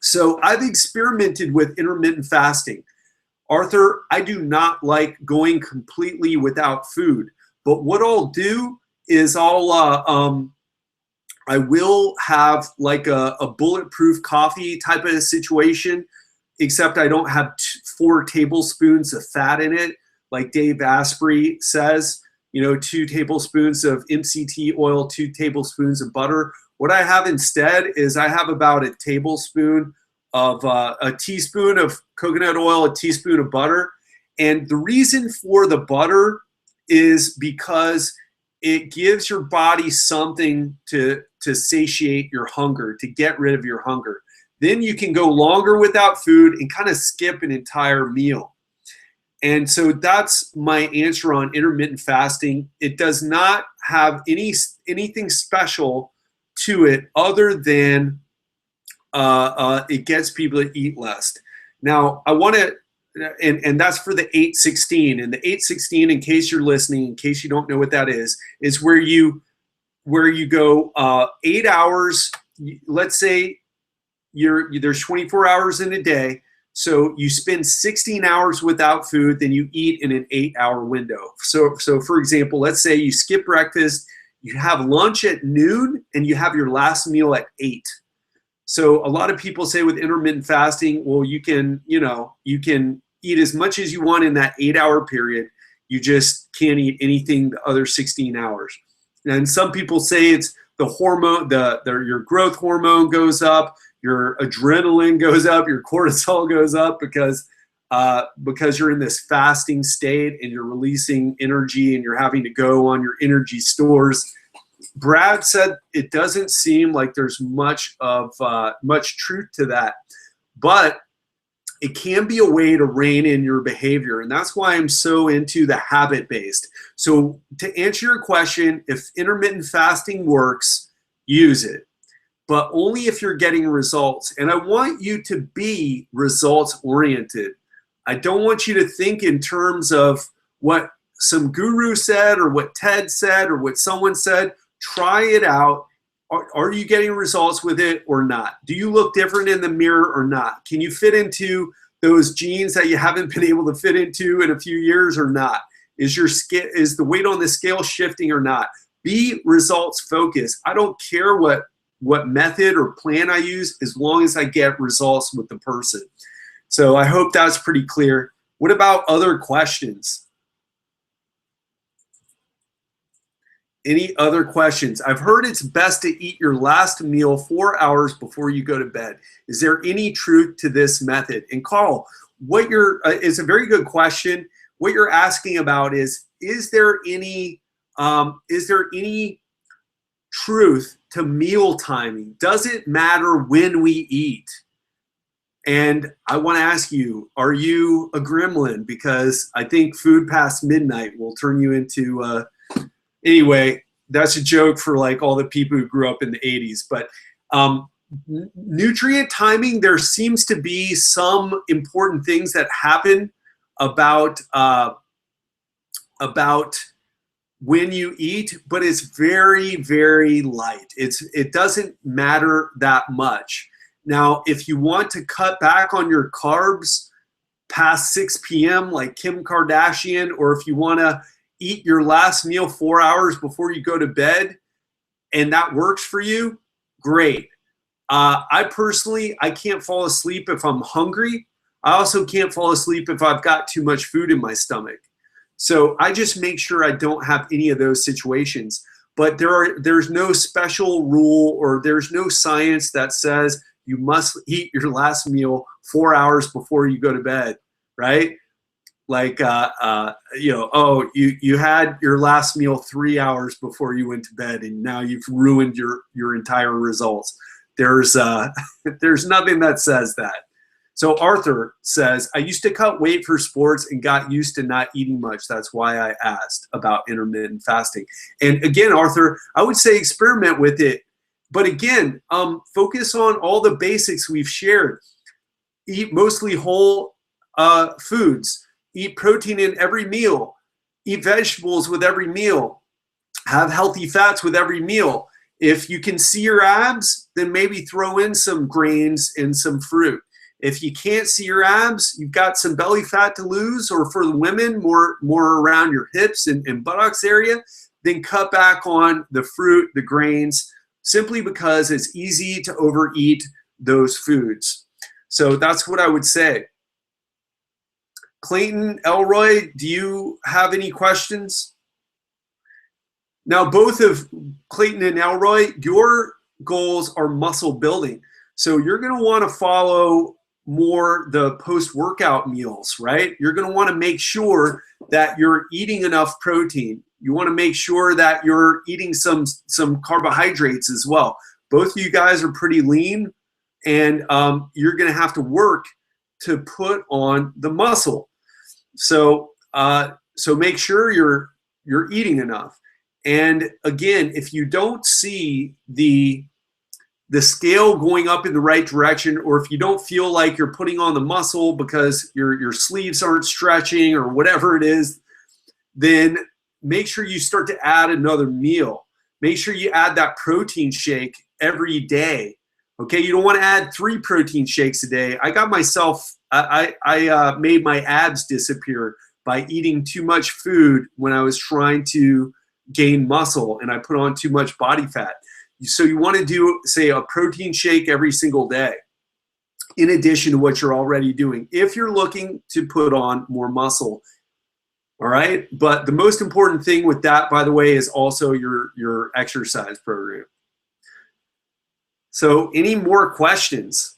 So I've experimented with intermittent fasting. Arthur, I do not like going completely without food, but what I'll do is I will have like a bulletproof coffee type of situation, except I don't have 4 tablespoons of fat in it, like Dave Asprey says, 2 tablespoons of MCT oil, 2 tablespoons of butter. What I have instead is I have about a tablespoon a teaspoon of coconut oil, a teaspoon of butter. And the reason for the butter is because it gives your body something to satiate your hunger, to get rid of your hunger. Then you can go longer without food and kind of skip an entire meal. And so that's my answer on intermittent fasting. It does not have anything special to it other than it gets people to eat less. Now, I want to, and that's for the 8-16. And the 8-16, in case you're listening, in case you don't know what that is where you go 8 hours. Let's say there's 24 hours in a day. So you spend 16 hours without food, then you eat in an 8-hour window. So for example, let's say you skip breakfast, you have lunch at noon, and you have your last meal at 8. So a lot of people say with intermittent fasting, well, you can eat as much as you want in that 8-hour period. You just can't eat anything the other 16 hours. And some people say it's the hormone, your growth hormone goes up, your adrenaline goes up, your cortisol goes up because you're in this fasting state and you're releasing energy and you're having to go on your energy stores. Brad said it doesn't seem like there's much truth to that, but it can be a way to rein in your behavior. And that's why I'm so into the habit-based. So to answer your question, if intermittent fasting works, use it, but only if you're getting results. And I want you to be results-oriented. I don't want you to think in terms of what some guru said or what Ted said or what someone said. Try it out. Are you getting results with it or not? Do you look different in the mirror or not? Can you fit into those jeans that you haven't been able to fit into in a few years or not? Is the weight on the scale shifting or not? Be results focused. I don't care what method or plan I use as long as I get results with the person. So I hope that's pretty clear. What about other questions? Any other questions? I've heard it's best to eat your last meal 4 hours before you go to bed. Is there any truth to this method? And Carl, it's a very good question. What you're asking about is there any truth to meal timing? Does it matter when we eat? And I want to ask you, are you a gremlin? Because I think food past midnight will turn you into anyway, that's a joke for like all the people who grew up in the 80s. But nutrient timing, there seems to be some important things that happen about when you eat, but it's very, very light. It doesn't matter that much. Now, if you want to cut back on your carbs past 6 p.m. like Kim Kardashian, or if you want to eat your last meal 4 hours before you go to bed and that works for you, great. I personally can't fall asleep if I'm hungry. I also can't fall asleep if I've got too much food in my stomach. So I just make sure I don't have any of those situations. But there's no special rule or there's no science that says you must eat your last meal 4 hours before you go to bed, right? Like, you had your last meal 3 hours before you went to bed and now you've ruined your entire results. There's nothing that says that. So Arthur says, I used to cut weight for sports and got used to not eating much. That's why I asked about intermittent fasting. And again, Arthur, I would say experiment with it. But again, focus on all the basics we've shared. Eat mostly whole foods. Eat protein in every meal. Eat vegetables with every meal. Have healthy fats with every meal. If you can see your abs, then maybe throw in some grains and some fruit. If you can't see your abs, you've got some belly fat to lose, or for the women, more around your hips and buttocks area, then cut back on the fruit, the grains, simply because it's easy to overeat those foods. So that's what I would say. Clayton, Elroy, do you have any questions? Now, both of Clayton and Elroy, your goals are muscle building. So you're going to want to follow more the post-workout meals, right? You're going to want to make sure that you're eating enough protein. You want to make sure that you're eating some carbohydrates as well. Both of you guys are pretty lean, and you're going to have to work to put on the muscle. So so make sure you're eating enough. And again, if you don't see the scale going up in the right direction, or if you don't feel like you're putting on the muscle because your sleeves aren't stretching or whatever it is, then make sure you start to add another meal. Make sure you add that protein shake every day. Okay, you don't want to add 3 protein shakes a day. I got myself, I made my abs disappear by eating too much food when I was trying to gain muscle, and I put on too much body fat. So you want to do, say, a protein shake every single day, in addition to what you're already doing, if you're looking to put on more muscle. All right. But the most important thing with that, by the way, is also your exercise program. So any more questions?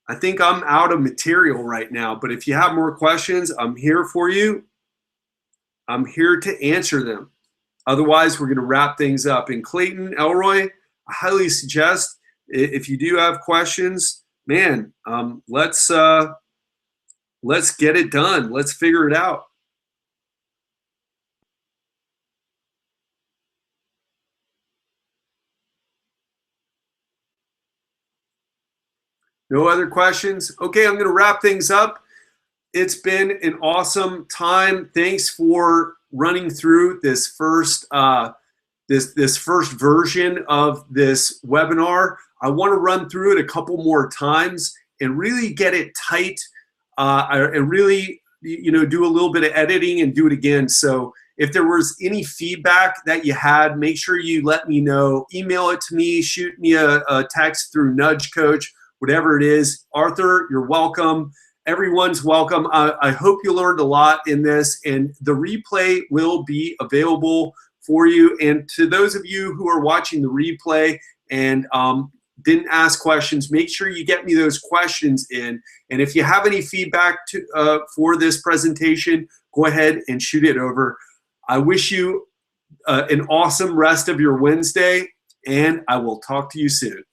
I think I'm out of material right now, but if you have more questions, I'm here for you. I'm here to answer them. Otherwise, we're going to wrap things up. And Clayton, Elroy, I highly suggest, if you do have questions, man, let's get it done. Let's figure it out. No other questions? Okay, I'm going to wrap things up. It's been an awesome time. Thanks for running through this first this first version of this webinar. I want to run through it a couple more times and really get it tight, and really, you know, do a little bit of editing and do it again. So if there was any feedback that you had, make sure you let me know. Email it to me, shoot me a text through Nudge Coach, whatever it is. Arthur, you're welcome. Everyone's welcome. I hope you learned a lot in this, and the replay will be available for you. And to those of you who are watching the replay and didn't ask questions, make sure you get me those questions in. And if you have any feedback for this presentation, go ahead and shoot it over. I wish you an awesome rest of your Wednesday, and I will talk to you soon.